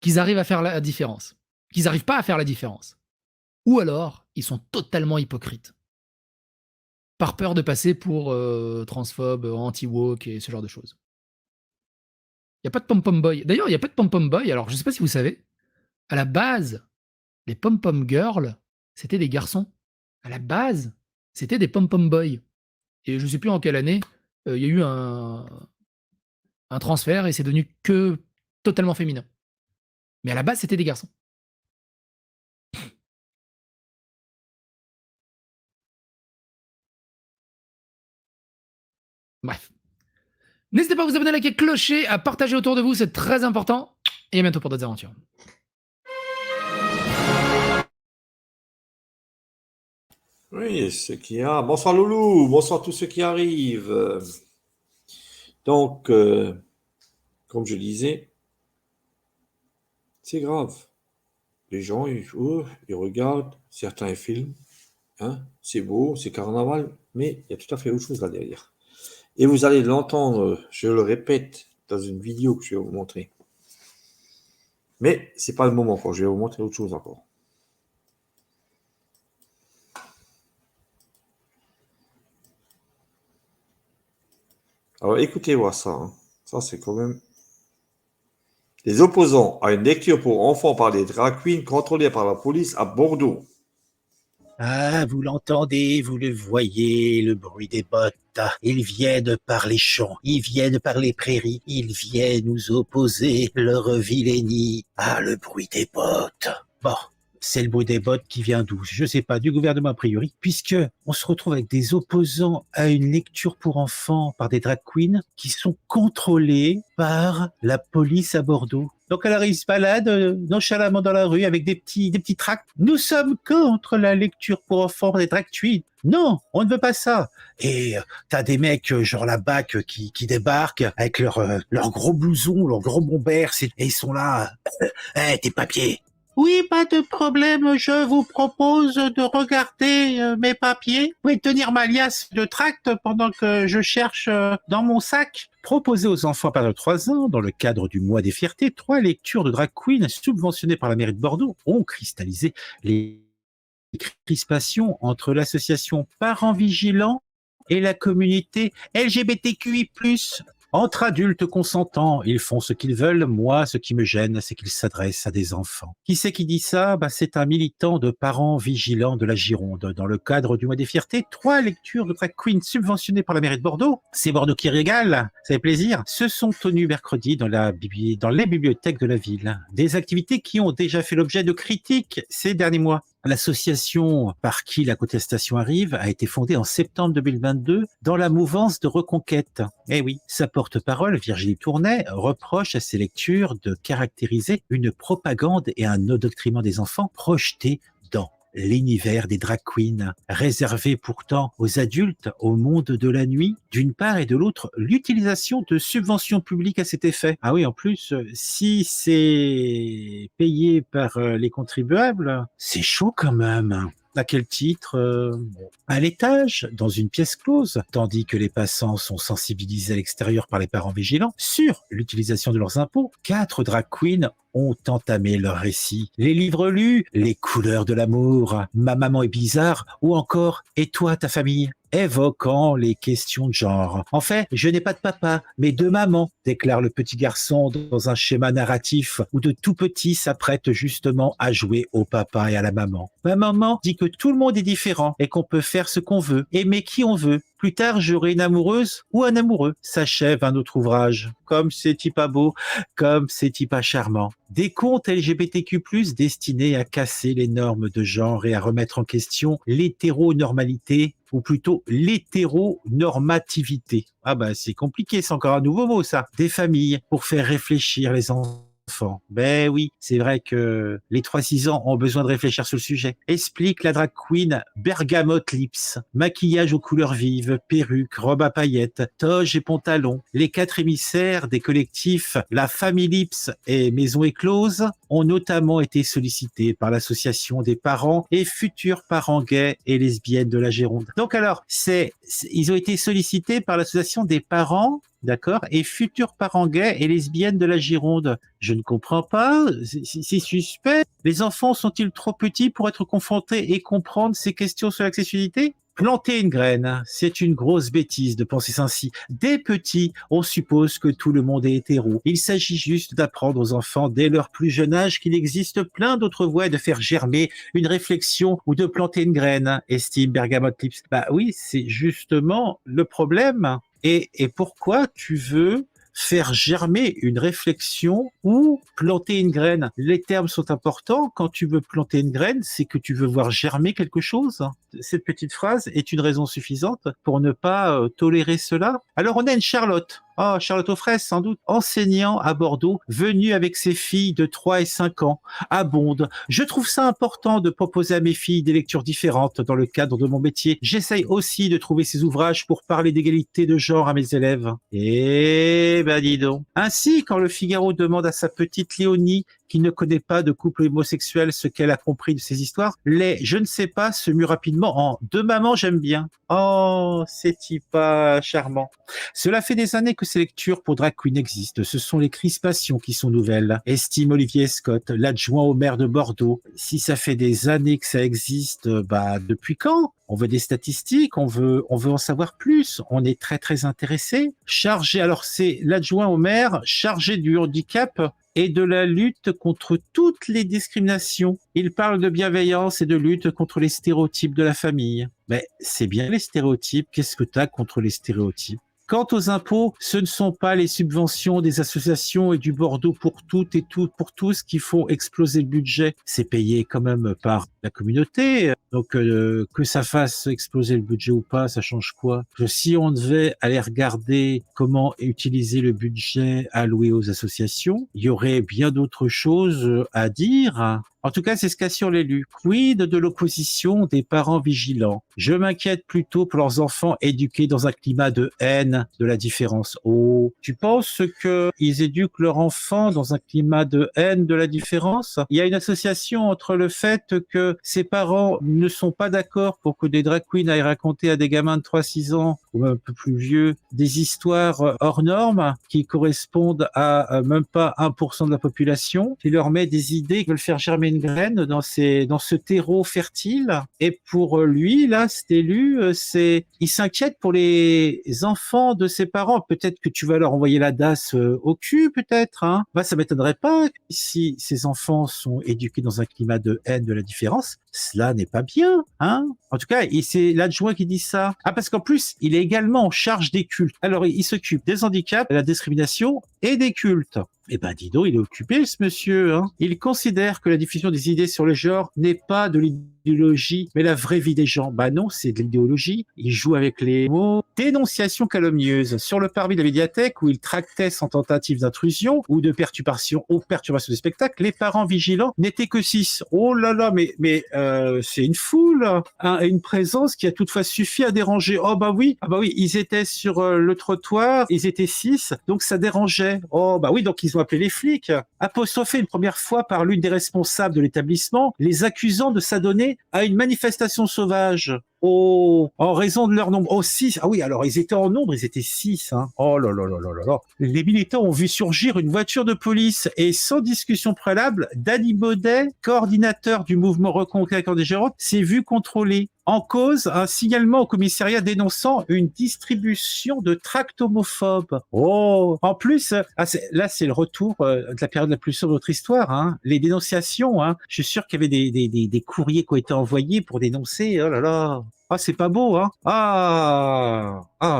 qu'ils arrivent à faire la différence, qu'ils n'arrivent pas à faire la différence. Ou alors, ils sont totalement hypocrites. Par peur de passer pour transphobe, anti-woke et ce genre de choses. Il n'y a pas de pom-pom boy. D'ailleurs, il n'y a pas de pom-pom boy. Alors, je ne sais pas si vous savez, à la base, les pom-pom girls, c'était des garçons. À la base, c'était des pom-pom boys. Et je ne sais plus en quelle année, il y a eu un transfert et c'est devenu que totalement féminin. Mais à la base, c'était des garçons. Bref. N'hésitez pas à vous abonner, à liker, clocher, à partager autour de vous, c'est très important. Et à bientôt pour d'autres aventures. Oui, ce qu'il y a. Bonsoir Loulou, bonsoir tous ceux qui arrivent. Donc, comme je disais, c'est grave. Les gens, ils regardent certains films, hein, c'est beau, c'est carnaval, mais il y a tout à fait autre chose là derrière. Et vous allez l'entendre, je le répète, dans une vidéo que je vais vous montrer. Mais c'est pas le moment encore, je vais vous montrer autre chose encore. Alors écoutez-moi ça, hein. Ça c'est quand même... Les opposants à une lecture pour enfants par des drag queens contrôlés par la police à Bordeaux. Ah, vous l'entendez, vous le voyez, le bruit des bottes. Ils viennent par les champs, ils viennent par les prairies, ils viennent nous opposer leur vilainie. Ah, le bruit des bottes. Bon, c'est le bruit des bottes qui vient d'où? Je sais pas, du gouvernement a priori, puisque on se retrouve avec des opposants à une lecture pour enfants par des drag queens qui sont contrôlés par la police à Bordeaux. Donc alors ils se baladent nonchalamment dans la rue avec des petits tracts. Nous sommes contre la lecture pour enfants des drag queens. Non, on ne veut pas ça. Et t'as des mecs genre la BAC qui débarquent avec leur gros blouson, leur gros bombers, et ils sont là. Tes papiers. Oui, pas de problème, je vous propose de regarder mes papiers. Vous pouvez tenir ma liasse de tracts pendant que je cherche dans mon sac. Proposer aux enfants par de 3 ans, dans le cadre du mois des fiertés, 3 lectures de drag queen subventionnées par la mairie de Bordeaux ont cristallisé les crispations entre l'association Parents Vigilants et la communauté LGBTQI+. Entre adultes consentants, ils font ce qu'ils veulent. Moi, ce qui me gêne, c'est qu'ils s'adressent à des enfants. Qui c'est qui dit ça? C'est un militant de Parents Vigilants de la Gironde. Dans le cadre du mois des fiertés, 3 lectures de drag queen subventionnées par la mairie de Bordeaux. C'est Bordeaux qui régale, ça fait plaisir. Se sont tenues mercredi dans les bibliothèques de la ville. Des activités qui ont déjà fait l'objet de critiques ces derniers mois. L'association par qui la contestation arrive a été fondée en septembre 2022 dans la mouvance de Reconquête. Eh oui, sa porte-parole, Virginie Tournay, reproche à ces lectures de caractériser une propagande et un endoctrinement des enfants projetés dans l'univers des drag queens, réservé pourtant aux adultes, au monde de la nuit, d'une part, et de l'autre, l'utilisation de subventions publiques à cet effet. Ah oui, en plus, si c'est payé par les contribuables, c'est chaud quand même. À quel titre? À l'étage, dans une pièce close, tandis que les passants sont sensibilisés à l'extérieur par les parents vigilants sur l'utilisation de leurs impôts, 4 drag queens ont entamé leur récit. Les livres lus, les couleurs de l'amour, ma maman est bizarre, ou encore et toi, ta famille, évoquant les questions de genre. En fait, je n'ai pas de papa, mais 2 mamans, déclare le petit garçon dans un schéma narratif où de tout petit s'apprête justement à jouer au papa et à la maman. Ma maman dit que tout le monde est différent et qu'on peut faire ce qu'on veut, aimer qui on veut. Plus tard, j'aurai une amoureuse ou un amoureux. S'achève un autre ouvrage. Comme c'est pas beau, comme c'est pas charmant. Des contes LGBTQ+, destinés à casser les normes de genre et à remettre en question l'hétéronormalité, ou plutôt l'hétéronormativité. Ah c'est compliqué, c'est encore un nouveau mot ça. Des familles pour faire réfléchir les enfants. Ben oui, c'est vrai que les 3-6 ans ont besoin de réfléchir sur le sujet. Explique la drag queen Bergamote Lips. Maquillage aux couleurs vives, perruque, robe à paillettes, toge et pantalon. Les 4 émissaires des collectifs La Famille Lips et Maison Éclose ont notamment été sollicités par l'association des parents et futurs parents gays et lesbiennes de la Gironde. Donc alors, ils ont été sollicités par l'association des parents, d'accord, et futurs parents gays et lesbiennes de la Gironde. Je ne comprends pas, c'est suspect. Les enfants sont-ils trop petits pour être confrontés et comprendre ces questions sur l'accessibilité? Planter une graine, c'est une grosse bêtise de penser ainsi. Dès petits, on suppose que tout le monde est hétéro. Il s'agit juste d'apprendre aux enfants dès leur plus jeune âge qu'il existe plein d'autres voies de faire germer une réflexion ou de planter une graine, estime Bergamote Lips. Oui, c'est justement le problème. Et pourquoi tu veux faire germer une réflexion ou planter une graine? Les termes sont importants. Quand tu veux planter une graine, c'est que tu veux voir germer quelque chose. Cette petite phrase est une raison suffisante pour ne pas tolérer cela. Alors on a une Charlotte. Oh, Charlotte aux fraises, sans doute. Enseignant à Bordeaux, venu avec ses filles de 3 et 5 ans, à Bonde. Je trouve ça important de proposer à mes filles des lectures différentes dans le cadre de mon métier. J'essaye aussi de trouver ces ouvrages pour parler d'égalité de genre à mes élèves. Eh ben, dis donc. Ainsi, quand le Figaro demande à sa petite Léonie, qui ne connaît pas de couple homosexuel, ce qu'elle a compris de ces histoires, les « je ne sais pas » se mue rapidement en « de maman, j'aime bien ». Oh, c'est-il pas charmant. Cela fait des années que ces lectures pour drag queen existent. Ce sont les crispations qui sont nouvelles, estime Olivier Scott, l'adjoint au maire de Bordeaux. Si ça fait des années que ça existe, bah depuis quand? On veut des statistiques, on veut en savoir plus. On est très très intéressé. Chargé, alors c'est l'adjoint au maire chargé du handicap et de la lutte contre toutes les discriminations. Il parle de bienveillance et de lutte contre les stéréotypes de la famille. Mais c'est bien les stéréotypes. Qu'est-ce que tu as contre les stéréotypes? Quant aux impôts, ce ne sont pas les subventions des associations et du Bordeaux pour toutes et tout, pour tous qui font exploser le budget. C'est payé quand même par la communauté. Donc que ça fasse exploser le budget ou pas, ça change quoi? Si on devait aller regarder comment utiliser le budget alloué aux associations, il y aurait bien d'autres choses à dire. En tout cas, c'est ce qu'assure l'élu. Quid de l'opposition des parents vigilants? Je m'inquiète plutôt pour leurs enfants éduqués dans un climat de haine de la différence. Oh, tu penses qu'ils éduquent leurs enfants dans un climat de haine de la différence? Il y a une association entre le fait que ces parents ne sont pas d'accord pour que des drag queens aillent raconter à des gamins de 3-6 ans, ou même un peu plus vieux, des histoires hors normes qui correspondent à même pas 1% de la population, qui leur met des idées qui veulent faire germer une graine dans ce terreau fertile. Et pour lui, là, cet élu, il s'inquiète pour les enfants de ses parents. Peut-être que tu vas leur envoyer la DAS au cul, peut-être, hein. Bah, ça m'étonnerait pas si ces enfants sont éduqués dans un climat de haine de la différence. Cela n'est pas bien, hein. En tout cas, c'est l'adjoint qui dit ça. Ah, parce qu'en plus, il est également en charge des cultes. Alors, il s'occupe des handicaps, de la discrimination et des cultes. Eh ben, dis donc, il est occupé, ce monsieur, hein. Il considère que la diffusion des idées sur le genre n'est pas de l'idéologie, mais la vraie vie des gens. Bah non, c'est de l'idéologie. Il joue avec les mots. Dénonciation calomnieuse. Sur le parvis de la médiathèque, où il tractait sans tentative d'intrusion ou de perturbation du spectacle, les parents vigilants n'étaient que 6. Oh là là, mais c'est une foule, hein, une présence qui a toutefois suffi à déranger. Oh bah oui, ils étaient sur le trottoir, ils étaient 6, donc ça dérangeait. Oh bah oui, donc ils ont appelé les flics. Apostrophé une première fois par l'une des responsables de l'établissement, les accusant de s'adonner à une manifestation sauvage. Oh, en raison de leur nombre. Oh, 6. Ah oui, alors ils étaient en nombre, ils étaient 6. Hein. Oh là là là là là là. Les militants ont vu surgir une voiture de police et sans discussion préalable, Danny Baudet, coordinateur du mouvement Reconquête des Gérontes, s'est vu contrôler. En cause, un signalement au commissariat dénonçant une distribution de tracts homophobes. Oh, en plus, là c'est le retour de la période la plus sombre de notre histoire. Hein. Les dénonciations, hein. Je suis sûr qu'il y avait des courriers qui ont été envoyés pour dénoncer. Oh là là. Ah, c'est pas beau, hein.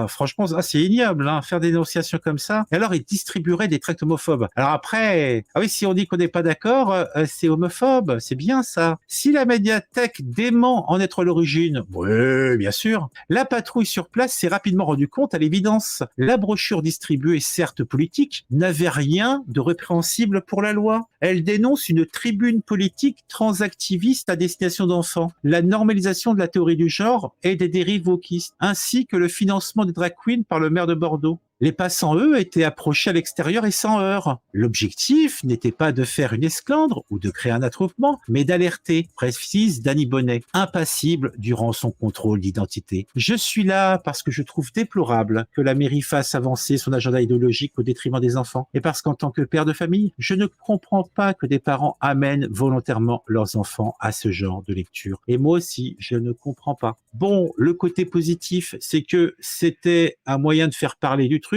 Franchement, c'est ignoble, hein, faire des dénonciations comme ça. Et alors, ils distribueraient des tracts homophobes. Alors après, ah oui, si on dit qu'on n'est pas d'accord, c'est homophobe, c'est bien ça. Si la médiathèque dément en être l'origine, oui, bien sûr, la patrouille sur place s'est rapidement rendue compte à l'évidence. La brochure distribuée, certes politique, n'avait rien de répréhensible pour la loi. Elle dénonce une tribune politique transactiviste à destination d'enfants, la normalisation de la théorie du genre et des dérives wokistes, ainsi que le financement des drag queens par le maire de Bordeaux. Les passants, eux, étaient approchés à l'extérieur et sans heurts. L'objectif n'était pas de faire une esclandre ou de créer un attroupement, mais d'alerter, précise Danny Bonnet, impassible durant son contrôle d'identité. Je suis là parce que je trouve déplorable que la mairie fasse avancer son agenda idéologique au détriment des enfants. Et parce qu'en tant que père de famille, je ne comprends pas que des parents amènent volontairement leurs enfants à ce genre de lecture. Et moi aussi, je ne comprends pas. Bon, le côté positif, c'est que c'était un moyen de faire parler du truc.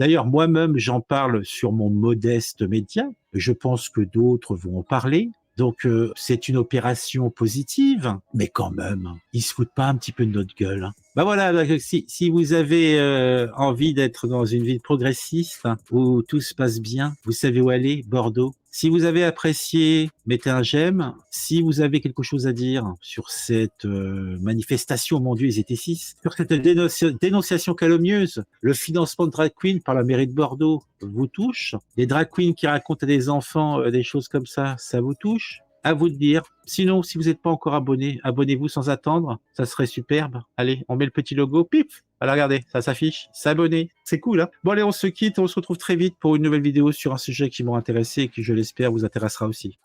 D'ailleurs, moi-même, j'en parle sur mon modeste média. Je pense que d'autres vont en parler. Donc, c'est une opération positive. Mais quand même, ils se foutent pas un petit peu de notre gueule. Hein. Bah voilà, si vous avez envie d'être dans une ville progressiste où tout se passe bien, vous savez où aller, Bordeaux. Si vous avez apprécié, mettez un j'aime. Si vous avez quelque chose à dire sur cette manifestation, mon Dieu, ils étaient 6, sur cette dénonciation calomnieuse, le financement de drag queen par la mairie de Bordeaux vous touche, les drag queens qui racontent à des enfants des choses comme ça vous touche. À vous de dire. Sinon, si vous n'êtes pas encore abonné, abonnez-vous sans attendre. Ça serait superbe. Allez, on met le petit logo. Pif. Voilà, regardez, ça s'affiche. S'abonner. C'est cool, hein? Bon, allez, on se quitte. On se retrouve très vite pour une nouvelle vidéo sur un sujet qui m'a intéressé et qui, je l'espère, vous intéressera aussi.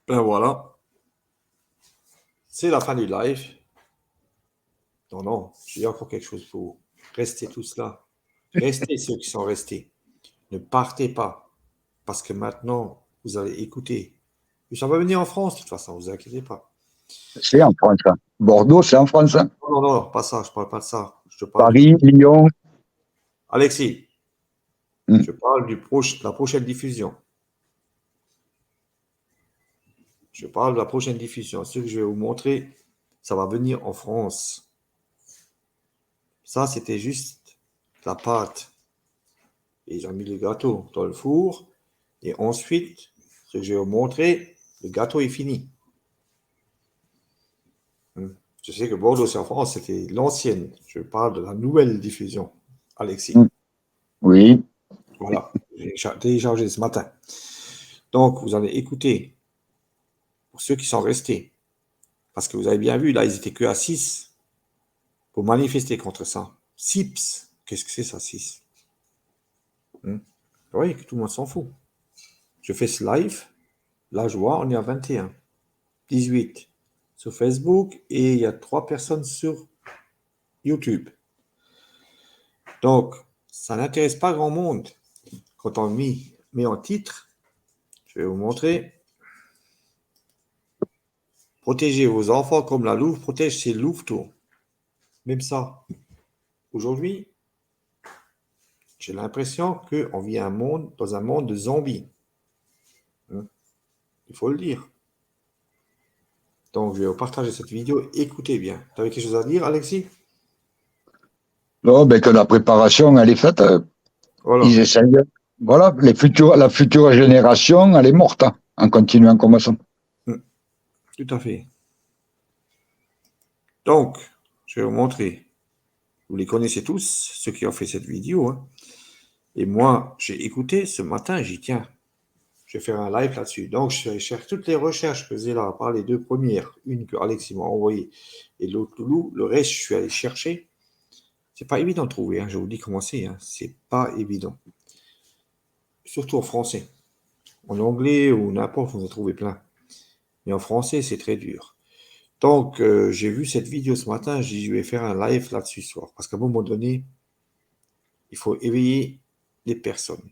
Ben voilà. C'est la fin du live. Non, j'ai encore quelque chose pour vous. Restez tous là. Restez ceux qui sont restés. Ne partez pas. Parce que maintenant, vous allez écouter. Ça va venir en France, de toute façon, vous inquiétez pas. C'est en France. Hein. Bordeaux, c'est en France. Hein. Non, pas ça. Je parle pas de ça. Je parle Paris, Lyon. Alexis, je parle de la prochaine diffusion. Je parle de la prochaine diffusion. Ce que je vais vous montrer, ça va venir en France. Ça, c'était juste la pâte. Et ils ont mis le gâteau dans le four. Et ensuite, ce que je vais vous montrer, le gâteau est fini. Je sais que Bordeaux, c'est en France, c'était l'ancienne. Je parle de la nouvelle diffusion, Alexis. Oui. Voilà, j'ai téléchargé ce matin. Donc, vous allez écouter pour ceux qui sont restés. Parce que vous avez bien vu, là, ils étaient que à 6 pour manifester contre ça. SIPS, qu'est-ce que c'est ça, 6? Vous voyez que tout le monde s'en fout. Je fais ce live, là, je vois, on est à 21, 18 sur Facebook et il y a 3 personnes sur YouTube. Donc, ça n'intéresse pas grand monde. Quand on met en titre, je vais vous montrer. Protégez vos enfants comme la louve protège ses louveteaux. Même ça. Aujourd'hui, j'ai l'impression qu'on vit dans un monde de zombies. Il faut le dire. Donc, je vais vous partager cette vidéo. Écoutez bien. Tu avais quelque chose à dire, Alexis? Non, que la préparation, elle est faite. Voilà. Ils essayent. Voilà, la future génération, elle est morte hein, en continuant comme ça. Tout à fait. Donc, je vais vous montrer. Vous les connaissez tous, ceux qui ont fait cette vidéo. Hein. Et moi, j'ai écouté ce matin, j'ai dit, tiens, je vais faire un live là-dessus. Donc, je vais chercher toutes les recherches que j'ai là, à part les 2 premières. Une que Alexis m'a envoyée et l'autre Loulou. Le reste, je suis allé chercher. C'est pas évident de trouver, hein, je vous dis comment c'est. Hein. C'est pas évident. Surtout en français. En anglais ou n'importe, vous en trouvez plein. Mais en français, c'est très dur. Donc, j'ai vu cette vidéo ce matin, j'ai dit, je vais faire un live là-dessus ce soir. Parce qu'à un moment donné, il faut éveiller les personnes.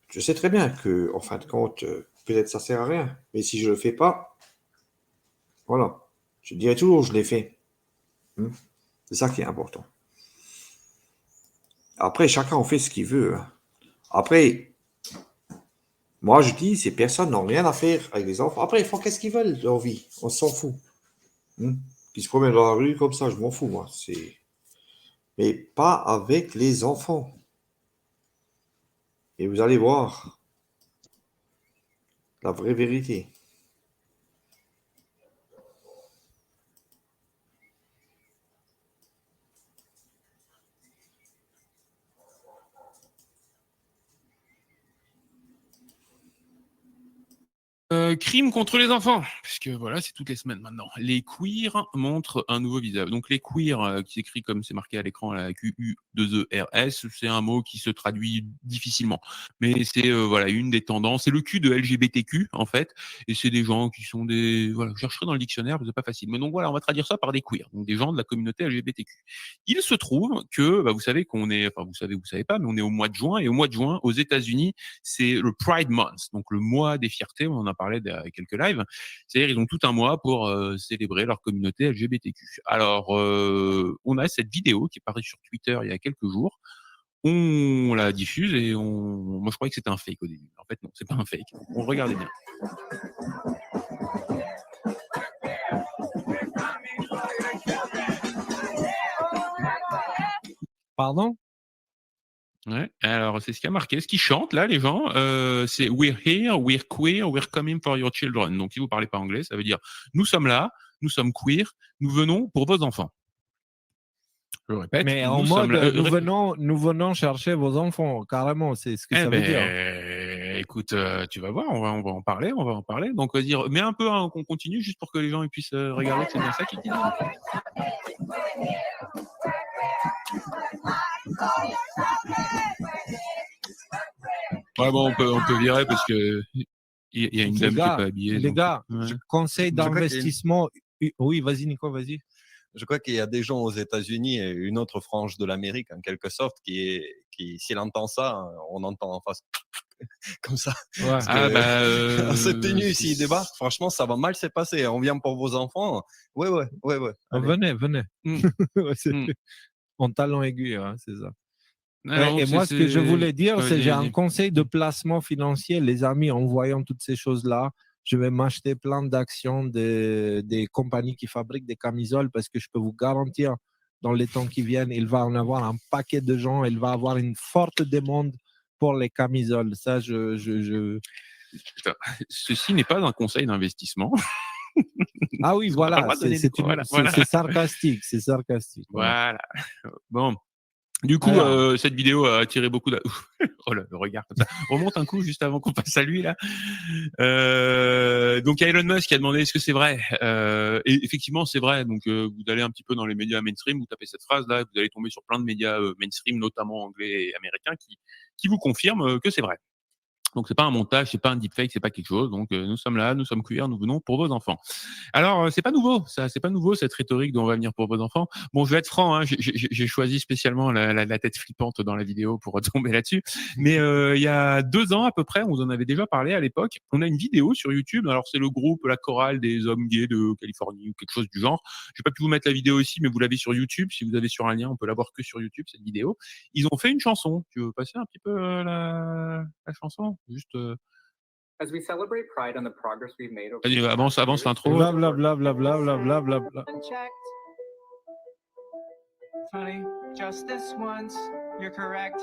Je sais très bien que, en fin de compte, peut-être ça sert à rien. Mais si je le fais pas, voilà. Je dirais toujours, je l'ai fait. C'est ça qui est important. Après, chacun en fait ce qu'il veut. Hein. Après, moi je dis, ces personnes n'ont rien à faire avec les enfants. Après, ils font qu'est-ce qu'ils veulent de leur vie. On s'en fout. Qu'ils se promènent dans la rue comme ça, je m'en fous, moi. Mais pas avec les enfants. Et vous allez voir la vraie vérité. Crime contre les enfants, puisque voilà, c'est toutes les semaines maintenant. Les queers montrent un nouveau visage. Donc les queers, qui s'écrit comme c'est marqué à l'écran, la Q-U-2-E-R-S, c'est un mot qui se traduit difficilement. Mais c'est voilà une des tendances. C'est le Q de LGBTQ en fait, et c'est des gens qui sont des voilà, je chercherai dans le dictionnaire, c'est pas facile. Mais donc voilà, on va traduire ça par des queers, donc des gens de la communauté LGBTQ. Il se trouve que vous savez qu'on est, enfin vous savez pas, mais on est au mois de juin, et au mois de juin aux États-Unis, c'est le Pride Month, donc le mois des fiertés. On en a parlé il y a quelques lives. C'est-à-dire ils ont tout un mois pour célébrer leur communauté LGBTQ. Alors on a cette vidéo qui est parue sur Twitter il y a quelques jours. On la diffuse et moi je croyais que c'était un fake au début. En fait non, c'est pas un fake. On regardait bien. Pardon? Ouais, alors c'est ce qui a marqué. Ce qu'ils chantent là, les gens, c'est We're here, we're queer, we're coming for your children. Donc si vous parlez pas anglais, ça veut dire nous sommes là, nous sommes queer, nous venons pour vos enfants. Je le répète. Mais en mode, nous venons chercher vos enfants, carrément, c'est ce que ça veut dire. Écoute, tu vas voir, on va en parler. Donc vas-y, mets un peu qu'on continue juste pour que les gens ils puissent regarder que c'est bien ça qu'ils disent. Ouais, bon, on peut virer parce que il y a une dame qui est pas habillée. Les donc, gars, ouais. conseil d'investissement. Oui, vas-y, Nico, vas-y. Je crois qu'il y a des gens aux États-Unis et une autre frange de l'Amérique, en quelque sorte, qui s'il entend ça, on entend en face comme ça. Ouais. C'était nu ici, débat. Franchement, ça va mal se passer. On vient pour vos enfants. Ouais. Venez. Mm. En talon aiguille, hein, c'est ça. Alors, et moi, ce que je voulais dire, c'est j'ai un vas-y. conseil de placement financier. Les amis, en voyant toutes ces choses-là, je vais m'acheter plein d'actions des compagnies qui fabriquent des camisoles parce que je peux vous garantir, dans les temps qui viennent, il va en avoir un paquet de gens. Il va avoir une forte demande pour les camisoles. Ça, Putain, ceci n'est pas un conseil d'investissement. Ah oui, voilà, c'est sarcastique, c'est sarcastique. Voilà. Bon. Du coup, cette vidéo a attiré beaucoup de... Oh là, le regard comme ça. Remonte un coup juste avant qu'on passe à lui, là. Donc, il y a Elon Musk qui a demandé est-ce que c'est vrai et effectivement, c'est vrai. Donc, vous allez un petit peu dans les médias mainstream, vous tapez cette phrase-là, vous allez tomber sur plein de médias mainstream, notamment anglais et américains, qui vous confirment que c'est vrai. Donc c'est pas un montage, c'est pas un deepfake, c'est pas quelque chose. Donc nous sommes là, nous sommes queer, nous venons pour vos enfants. Alors c'est pas nouveau, ça, c'est pas nouveau cette rhétorique dont on va venir pour vos enfants. Bon, je vais être franc, hein, j'ai choisi spécialement la tête flippante dans la vidéo pour tomber là-dessus. Mais il y a 2 ans à peu près, on vous en avait déjà parlé à l'époque. On a une vidéo sur YouTube. Alors c'est le groupe La Chorale des hommes gays de Californie ou quelque chose du genre. J'ai pas pu vous mettre la vidéo ici, mais vous l'avez sur YouTube. Si vous avez sur un lien, on peut la voir que sur YouTube cette vidéo. Ils ont fait une chanson. Tu veux passer un petit peu la chanson? Juste. As we celebrate Pride and the progress we've made over Vas-y, avance l'intro. Blablabla. Unchecked. Funny, just this once, you're correct.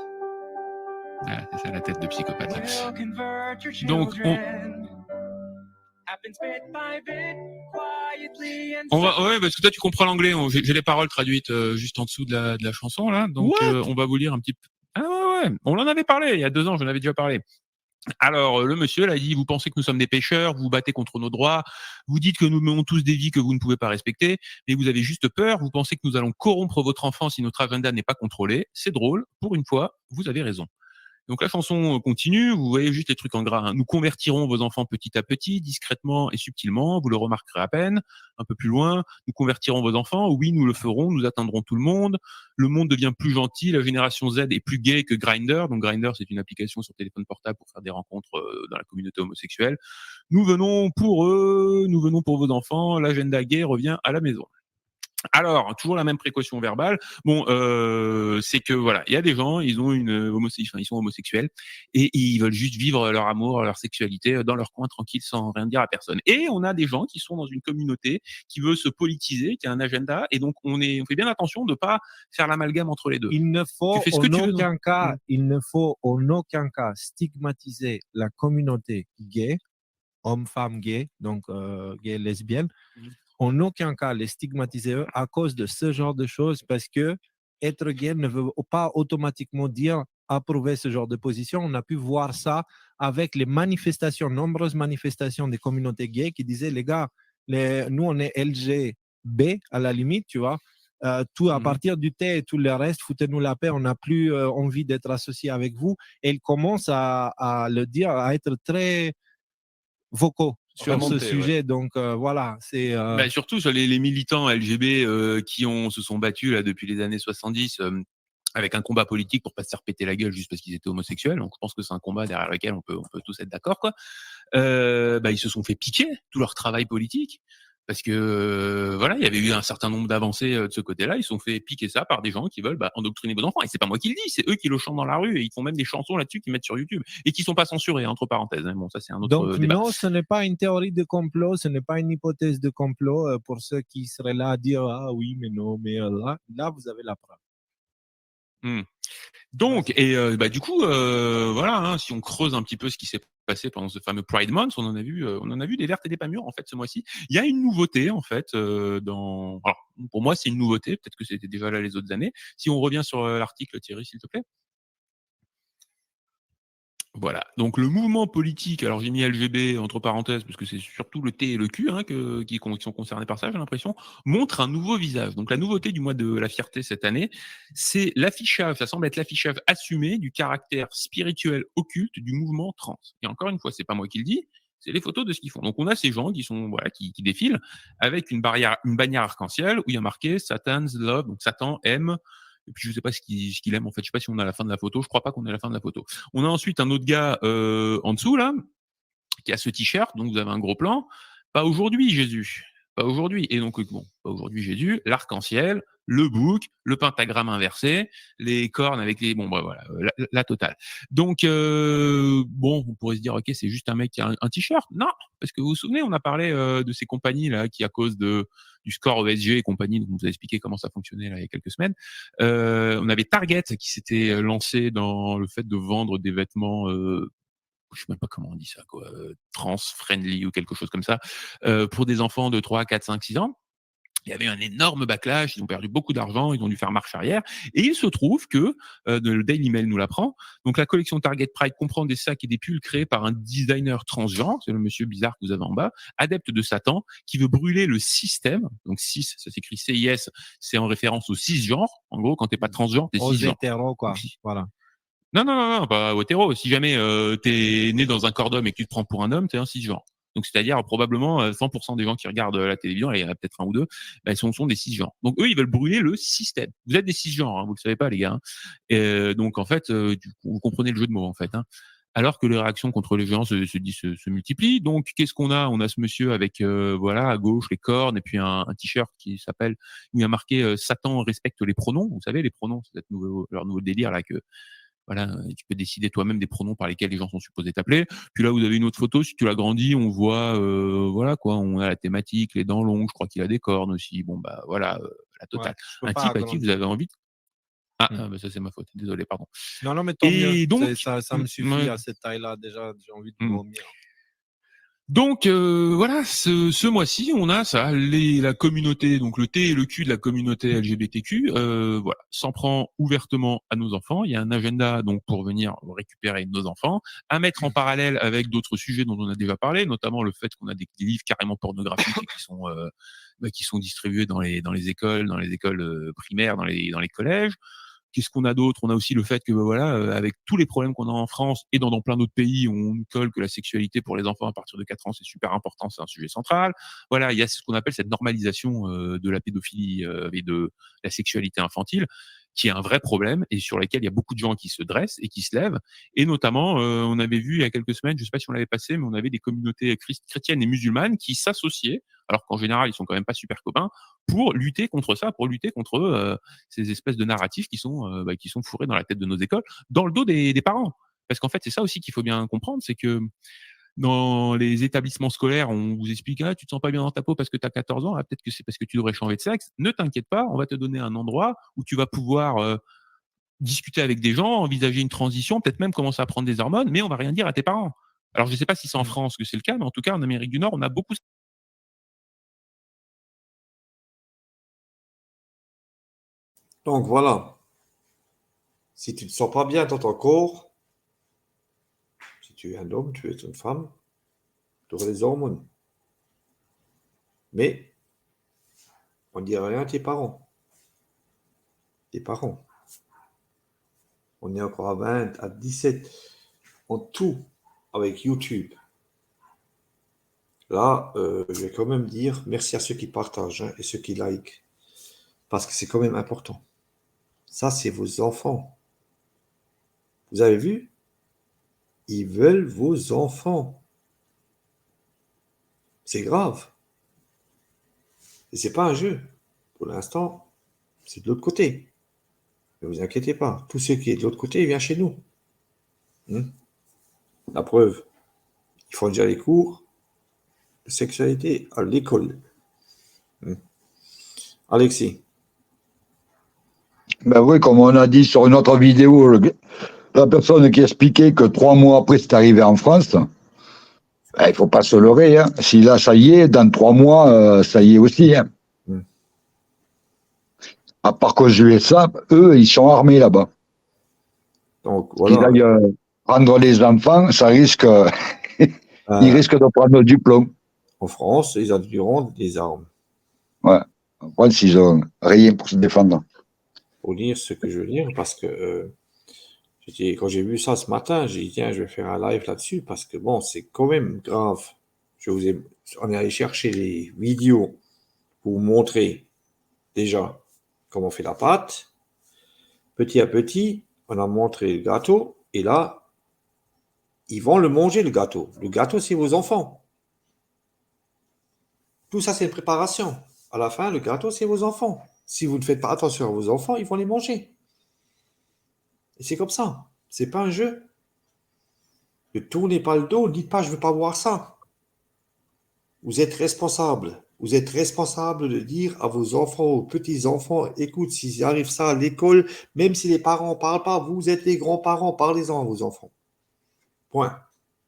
Ah, c'est ça la tête de psychopathe. We'll convert your Donc, children. Happens bit by bit, quietly and on va, ouais, parce que toi tu comprends l'anglais. J'ai les paroles traduites juste en dessous de la chanson là. Donc on va vous lire un petit peu. Ah ouais, on en avait parlé il y a 2 ans. J'en avais déjà parlé. Alors, le monsieur l'a dit, vous pensez que nous sommes des pécheurs, vous vous battez contre nos droits, vous dites que nous menons tous des vies que vous ne pouvez pas respecter, mais vous avez juste peur, vous pensez que nous allons corrompre votre enfant si notre agenda n'est pas contrôlé. C'est drôle, pour une fois, vous avez raison. Donc la chanson continue, vous voyez juste les trucs en gras. Hein. Nous convertirons vos enfants petit à petit, discrètement et subtilement, vous le remarquerez à peine. Un peu plus loin, nous convertirons vos enfants, oui, nous le ferons, nous atteindrons tout le monde devient plus gentil, la génération Z est plus gay que Grindr. Donc Grindr, c'est une application sur téléphone portable pour faire des rencontres dans la communauté homosexuelle. Nous venons pour eux, nous venons pour vos enfants, l'agenda gay revient à la maison. Alors, toujours la même précaution verbale. Bon, c'est que voilà, il y a des gens, ils sont homosexuels et ils veulent juste vivre leur amour, leur sexualité dans leur coin tranquille sans rien dire à personne. Et on a des gens qui sont dans une communauté qui veut se politiser, qui a un agenda, et donc on fait bien attention de pas faire l'amalgame entre les deux. Il ne faut en aucun cas stigmatiser la communauté gay, homme-femme gay, donc gay, lesbienne. En aucun cas les stigmatiser eux à cause de ce genre de choses, parce que être gay ne veut pas automatiquement dire approuver ce genre de position. On a pu voir ça avec les manifestations, nombreuses manifestations des communautés gays qui disaient, les gars, nous, on est LGB à la limite, tu vois. Tout à partir du T et tout le reste, foutez-nous la paix, on n'a plus envie d'être associé avec vous. Et ils commencent à le dire, à être très vocaux sur Remonter, ce sujet. Donc voilà, c'est. Bah, surtout sur les militants LGB qui se sont battus là, depuis les années 70 avec un combat politique pour pas se faire péter la gueule juste parce qu'ils étaient homosexuels. Donc je pense que c'est un combat derrière lequel on peut tous être d'accord, quoi. Ils se sont fait piquer tout leur travail politique. Parce que voilà, il y avait eu un certain nombre d'avancées de ce côté-là. Ils se sont fait piquer ça par des gens qui veulent endoctriner vos enfants. Et c'est pas moi qui le dis, c'est eux qui le chantent dans la rue et ils font même des chansons là-dessus qu'ils mettent sur YouTube et qui sont pas censurées, entre parenthèses. Bon, ça c'est un autre Donc débat. non, ce n'est pas une théorie de complot, ce n'est pas une hypothèse de complot pour ceux qui seraient là à dire ah oui, mais non, mais là vous avez la preuve. Donc, et du coup, voilà, hein, si on creuse un petit peu ce qui s'est passé pendant ce fameux Pride Month, on en a vu des vertes et des pas mûres en fait ce mois-ci. Il y a une nouveauté en fait alors, pour moi c'est une nouveauté, peut-être que c'était déjà là les autres années. Si on revient sur l'article, Thierry, s'il te plaît. Voilà. Donc le mouvement politique, alors j'ai mis LGB entre parenthèses parce que c'est surtout le T et le Q qui sont concernés par ça, j'ai l'impression, montre un nouveau visage. Donc la nouveauté du mois de la fierté cette année, c'est l'affichage, ça semble être l'affichage assumé du caractère spirituel occulte du mouvement trans. Et encore une fois, c'est pas moi qui le dis, c'est les photos de ce qu'ils font. Donc on a ces gens qui défilent avec une bannière arc-en-ciel où il y a marqué Satan's Love, donc Satan aime. Et puis je sais pas ce qu'il aime en fait. Je sais pas si on a la fin de la photo. Je crois pas qu'on ait la fin de la photo. On a ensuite un autre gars en dessous là qui a ce t-shirt. Donc vous avez un gros plan. Pas aujourd'hui Jésus. Pas aujourd'hui. Et donc pas aujourd'hui Jésus. L'arc-en-ciel, le bouc, le pentagramme inversé, les cornes avec les voilà, la totale. Donc on pourrait se dire ok c'est juste un mec qui a un t-shirt. Non, parce que vous vous souvenez on a parlé de ces compagnies là qui à cause du score ESG et compagnie, donc on vous a expliqué comment ça fonctionnait là il y a quelques semaines. On avait Target qui s'était lancé dans le fait de vendre des vêtements je sais même pas comment on dit ça, quoi, trans-friendly ou quelque chose comme ça, pour des enfants de 3, 4, 5, 6 ans. Il y avait un énorme backlash, ils ont perdu beaucoup d'argent, ils ont dû faire marche arrière. Et il se trouve que, le Daily Mail nous l'apprend, donc la collection Target Pride comprend des sacs et des pulls créés par un designer transgenre, c'est le monsieur bizarre que vous avez en bas, adepte de Satan, qui veut brûler le système. Donc 6, ça s'écrit CIS, c'est en référence au cisgenre. En gros, quand t'es pas transgenre, t'es Aux cisgenre. hétéros, quoi. Voilà. Non, pas hétéro. Si jamais t'es né dans un corps d'homme et que tu te prends pour un homme, t'es un cisgenre. Donc c'est-à-dire probablement 100% des gens qui regardent la télévision, et il y en a peut-être un ou deux, sont des cisgenres. Donc eux, ils veulent brûler le système. Vous êtes des cisgenres, vous le savez pas les gars. Donc en fait, vous comprenez le jeu de mots en fait. Alors que les réactions contre les gens se multiplient. Donc qu'est-ce qu'on a ? On a ce monsieur avec à gauche les cornes et puis un t-shirt qui s'appelle où il y a marqué Satan respecte les pronoms. Vous savez les pronoms, c'est leur nouveau délire là que voilà, tu peux décider toi-même des pronoms par lesquels les gens sont supposés t'appeler. Puis là, vous avez une autre photo. Si tu l'agrandis, on voit, on a la thématique, les dents longues. Je crois qu'il a des cornes aussi. La totale. Ouais, un type à qui vous avez envie. Ça c'est ma faute. Désolé, pardon. Non, mais tant mieux. Et donc, ça me suffit à cette taille-là. Déjà, j'ai envie de vomir. Donc ce mois-ci, on a ça, la communauté, donc le T et le Q de la communauté LGBTQ, s'en prend ouvertement à nos enfants. Il y a un agenda donc pour venir récupérer nos enfants, à mettre en parallèle avec d'autres sujets dont on a déjà parlé, notamment le fait qu'on a des livres carrément pornographiques qui sont distribués dans les écoles, primaires, dans les collèges. Qu'est-ce qu'on a d'autre ? On a aussi le fait que avec tous les problèmes qu'on a en France et dans plein d'autres pays, on nous colle que la sexualité pour les enfants à partir de 4 ans, c'est super important, c'est un sujet central. Voilà, il y a ce qu'on appelle cette normalisation de la pédophilie et de la sexualité infantile, qui est un vrai problème et sur lequel il y a beaucoup de gens qui se dressent et qui se lèvent. Et notamment, on avait vu il y a quelques semaines, je ne sais pas si on l'avait passé, mais on avait des communautés chrétiennes et musulmanes qui s'associaient, alors qu'en général, ils sont quand même pas super copains, pour lutter contre ça, pour lutter contre ces espèces de narratifs qui sont fourrés dans la tête de nos écoles, dans le dos des parents. Parce qu'en fait, c'est ça aussi qu'il faut bien comprendre, c'est que dans les établissements scolaires, on vous explique tu te sens pas bien dans ta peau parce que tu as 14 ans, peut-être que c'est parce que tu devrais changer de sexe. Ne t'inquiète pas, on va te donner un endroit où tu vas pouvoir discuter avec des gens, envisager une transition, peut-être même commencer à prendre des hormones, mais on va rien dire à tes parents. Alors je sais pas si c'est en France que c'est le cas, mais en tout cas en Amérique du Nord, on a beaucoup. Donc voilà. Si tu ne te sens pas bien dans ton corps, si tu es un homme, tu es une femme, tu auras les hormones. Mais on ne dit rien à tes parents. Tes parents. On est encore à 20, à 17, en tout, avec YouTube. Là, je vais quand même dire merci à ceux qui partagent et ceux qui likent. Parce que c'est quand même important. Ça, c'est vos enfants. Vous avez vu? Ils veulent vos enfants. C'est grave. Et c'est pas un jeu. Pour l'instant, c'est de l'autre côté. Ne vous inquiétez pas. Tout ce qui est de l'autre côté, il vient chez nous. La preuve, ils font déjà les cours de sexualité à l'école. Alexis. Ben oui, comme on a dit sur une autre vidéo, la personne qui expliquait que 3 mois après c'est arrivé en France, ben, il faut pas se leurrer. Hein. Si là, ça y est, dans 3 mois, ça y est aussi. Hein. À part qu'aux USA, eux, ils sont armés là-bas. Donc, voilà. Qu'ils aillent prendre les enfants, ça risque, ils risquent de prendre du plomb. En France, ils auront des armes. Ouais. En France, ils ont rien pour se défendre. Pour dire ce que je veux dire, parce que quand j'ai vu ça ce matin, j'ai dit, tiens, je vais faire un live là-dessus, parce que bon, c'est quand même grave. On est allé chercher les vidéos pour vous montrer déjà comment on fait la pâte. Petit à petit, on a montré le gâteau, et là, ils vont le manger, le gâteau. Le gâteau, c'est vos enfants. Tout ça, c'est une préparation. À la fin, le gâteau, c'est vos enfants. Si vous ne faites pas attention à vos enfants, ils vont les manger. Et c'est comme ça. C'est pas un jeu. Ne tournez pas le dos, ne dites pas je ne veux pas voir ça. Vous êtes responsable. Vous êtes responsable de dire à vos enfants, aux petits-enfants, écoute, s'il arrive ça à l'école, même si les parents ne parlent pas, vous êtes les grands-parents, parlez-en à vos enfants. Point.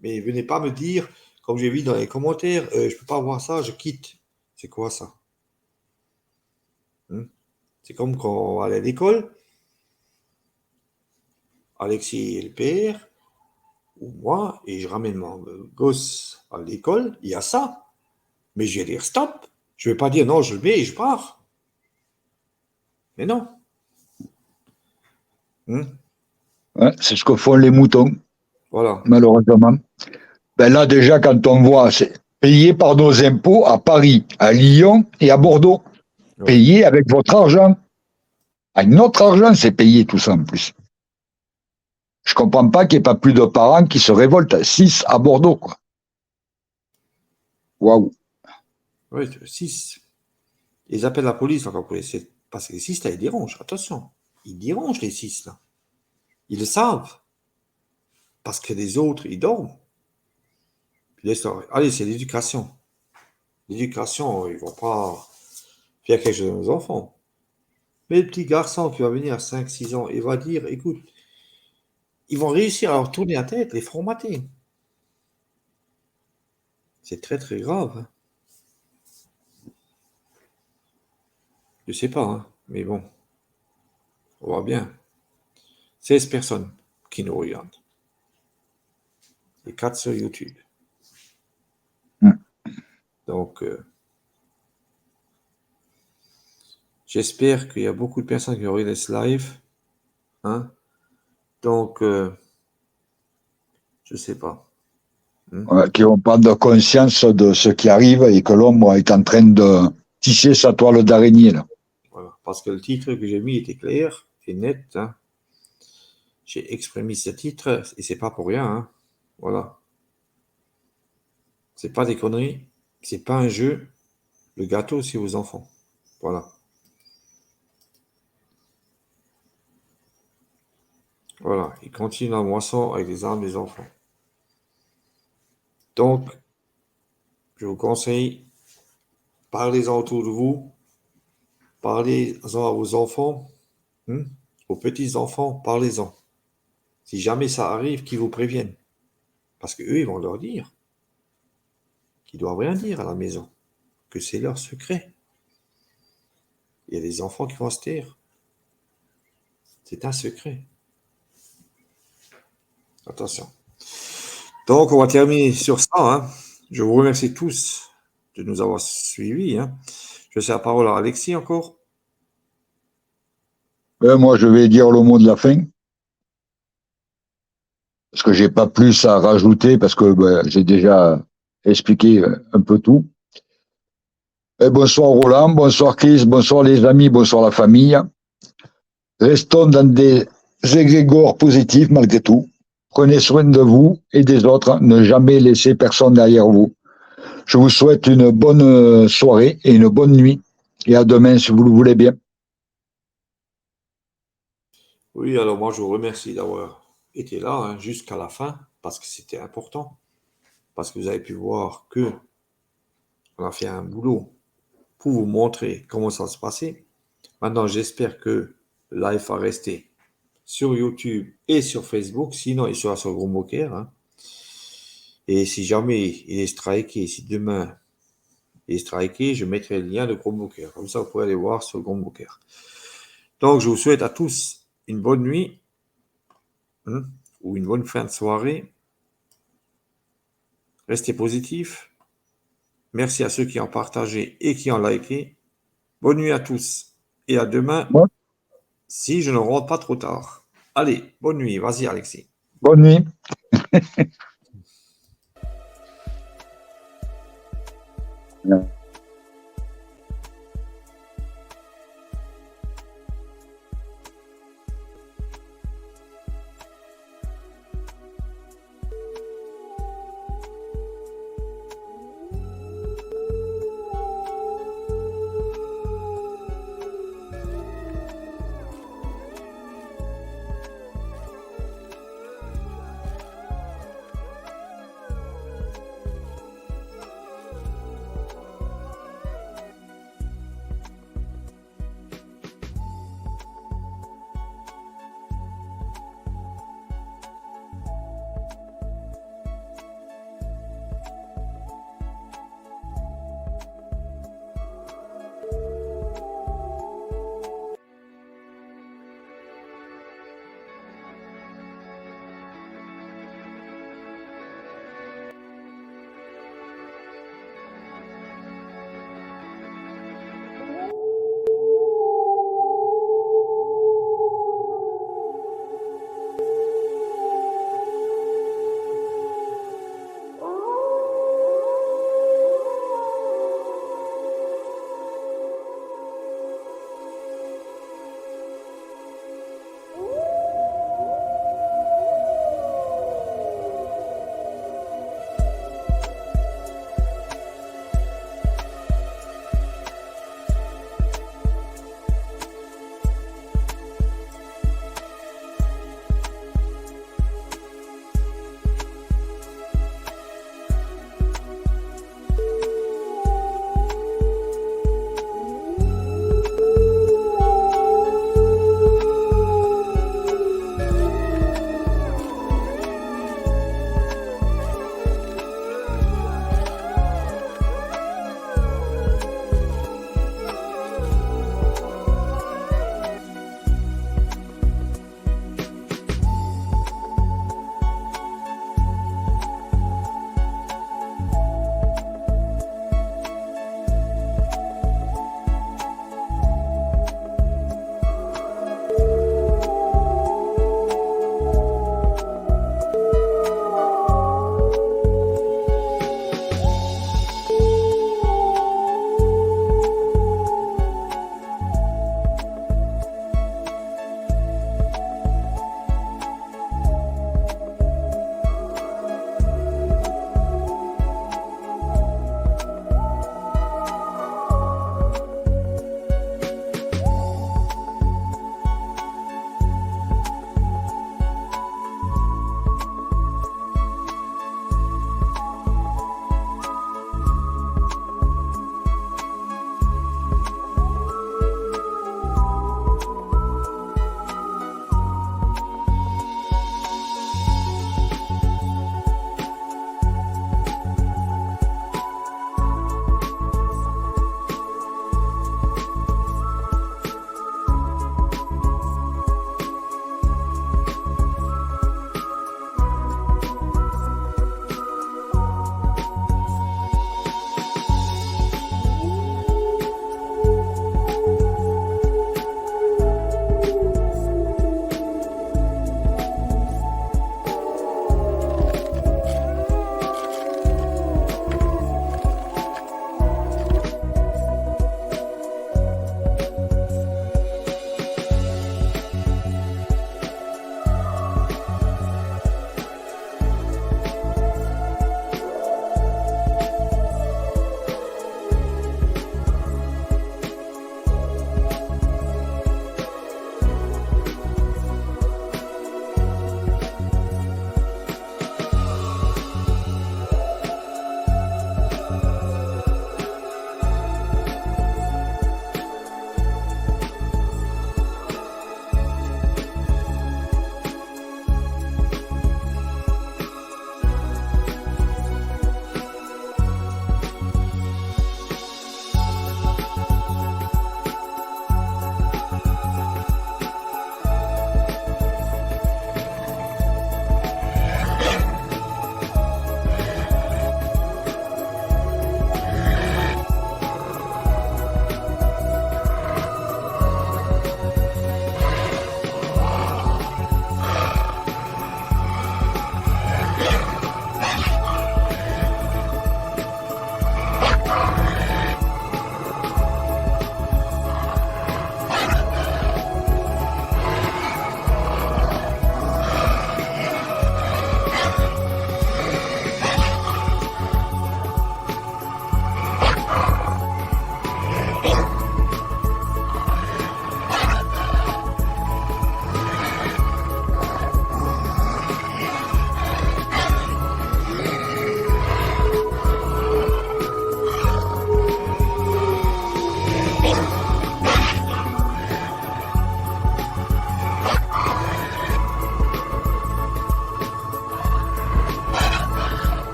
Mais venez pas me dire, comme j'ai vu dans les commentaires, je ne peux pas voir ça, je quitte. C'est quoi ça? C'est comme quand on va aller à l'école. Alexis est le père, ou moi, et je ramène mon gosse à l'école, il y a ça. Mais je vais dire stop. Je ne vais pas dire non, je le mets et je pars. Mais non. Ouais, c'est ce que font les moutons. Voilà. Malheureusement. Ben là, déjà, quand on voit, c'est payé par nos impôts à Paris, à Lyon et à Bordeaux. Ouais. Payé avec votre argent. Avec notre argent, c'est payé tout ça en plus. Je comprends pas qu'il n'y ait pas plus de parents qui se révoltent. 6 à Bordeaux, quoi. Waouh. Oui, 6. Ils appellent la police encore pour essayer. Parce que les 6, là, ils dérangent. Attention. Ils dérangent les 6, là. Ils le savent. Parce que les autres, ils dorment. Puis allez, c'est l'éducation. L'éducation, ils ne vont pas faire quelque chose à nos enfants. Mais le petit garçon qui va venir à 5-6 ans, il va dire, écoute, ils vont réussir à leur tourner la tête, les formater. C'est très, très grave. Hein. Je sais pas, hein, mais bon. On voit bien. 16 personnes qui nous regardent. Et 4 sur YouTube. Donc, j'espère qu'il y a beaucoup de personnes qui regardent ce live. Hein? Donc, je sais pas. Ouais, qui vont prendre conscience de ce qui arrive et que l'homme est en train de tisser sa toile d'araignée. Là. Voilà. Parce que le titre que j'ai mis était clair et net. Hein. J'ai exprimé ce titre et c'est pas pour rien. Hein. Voilà. C'est pas des conneries. C'est pas un jeu. Le gâteau, c'est aux enfants. Voilà. Voilà. Il continue la moisson avec les armes des enfants. Donc, je vous conseille, parlez-en autour de vous. Parlez-en à vos enfants. Aux petits-enfants, parlez-en. Si jamais ça arrive, qu'ils vous préviennent. Parce qu'eux, ils vont leur dire qu'ils ne doivent rien dire à la maison. Que c'est leur secret. Il y a des enfants qui vont se taire. C'est un secret. Attention. Donc, on va terminer sur ça. Hein. Je vous remercie tous de nous avoir suivis. Hein. Je laisse la parole à Alexis encore. Moi, je vais dire le mot de la fin. Parce que j'ai pas plus à rajouter, parce que j'ai déjà expliqué un peu tout. Et bonsoir Roland, bonsoir Chris, bonsoir les amis, bonsoir la famille. Restons dans des égrégores positifs malgré tout. Prenez soin de vous et des autres. Ne jamais laisser personne derrière vous. Je vous souhaite une bonne soirée et une bonne nuit. Et à demain si vous le voulez bien. Oui, alors moi, je vous remercie d'avoir été là hein, jusqu'à la fin, parce que c'était important. Parce que vous avez pu voir que on a fait un boulot pour vous montrer comment ça se passait. Maintenant, j'espère que le live va rester sur YouTube et sur Facebook. Sinon, il sera sur Gromboker. Hein. Et si jamais il est striké, si demain il est striké, je mettrai le lien de Gromboker. Comme ça, vous pourrez aller voir sur Gromboker. Donc, je vous souhaite à tous une bonne nuit hein, ou une bonne fin de soirée. Restez positifs. Merci à ceux qui ont partagé et qui ont liké. Bonne nuit à tous et à demain si je ne rentre pas trop tard. Allez, bonne nuit. Vas-y, Alexis. Bonne nuit. Yeah.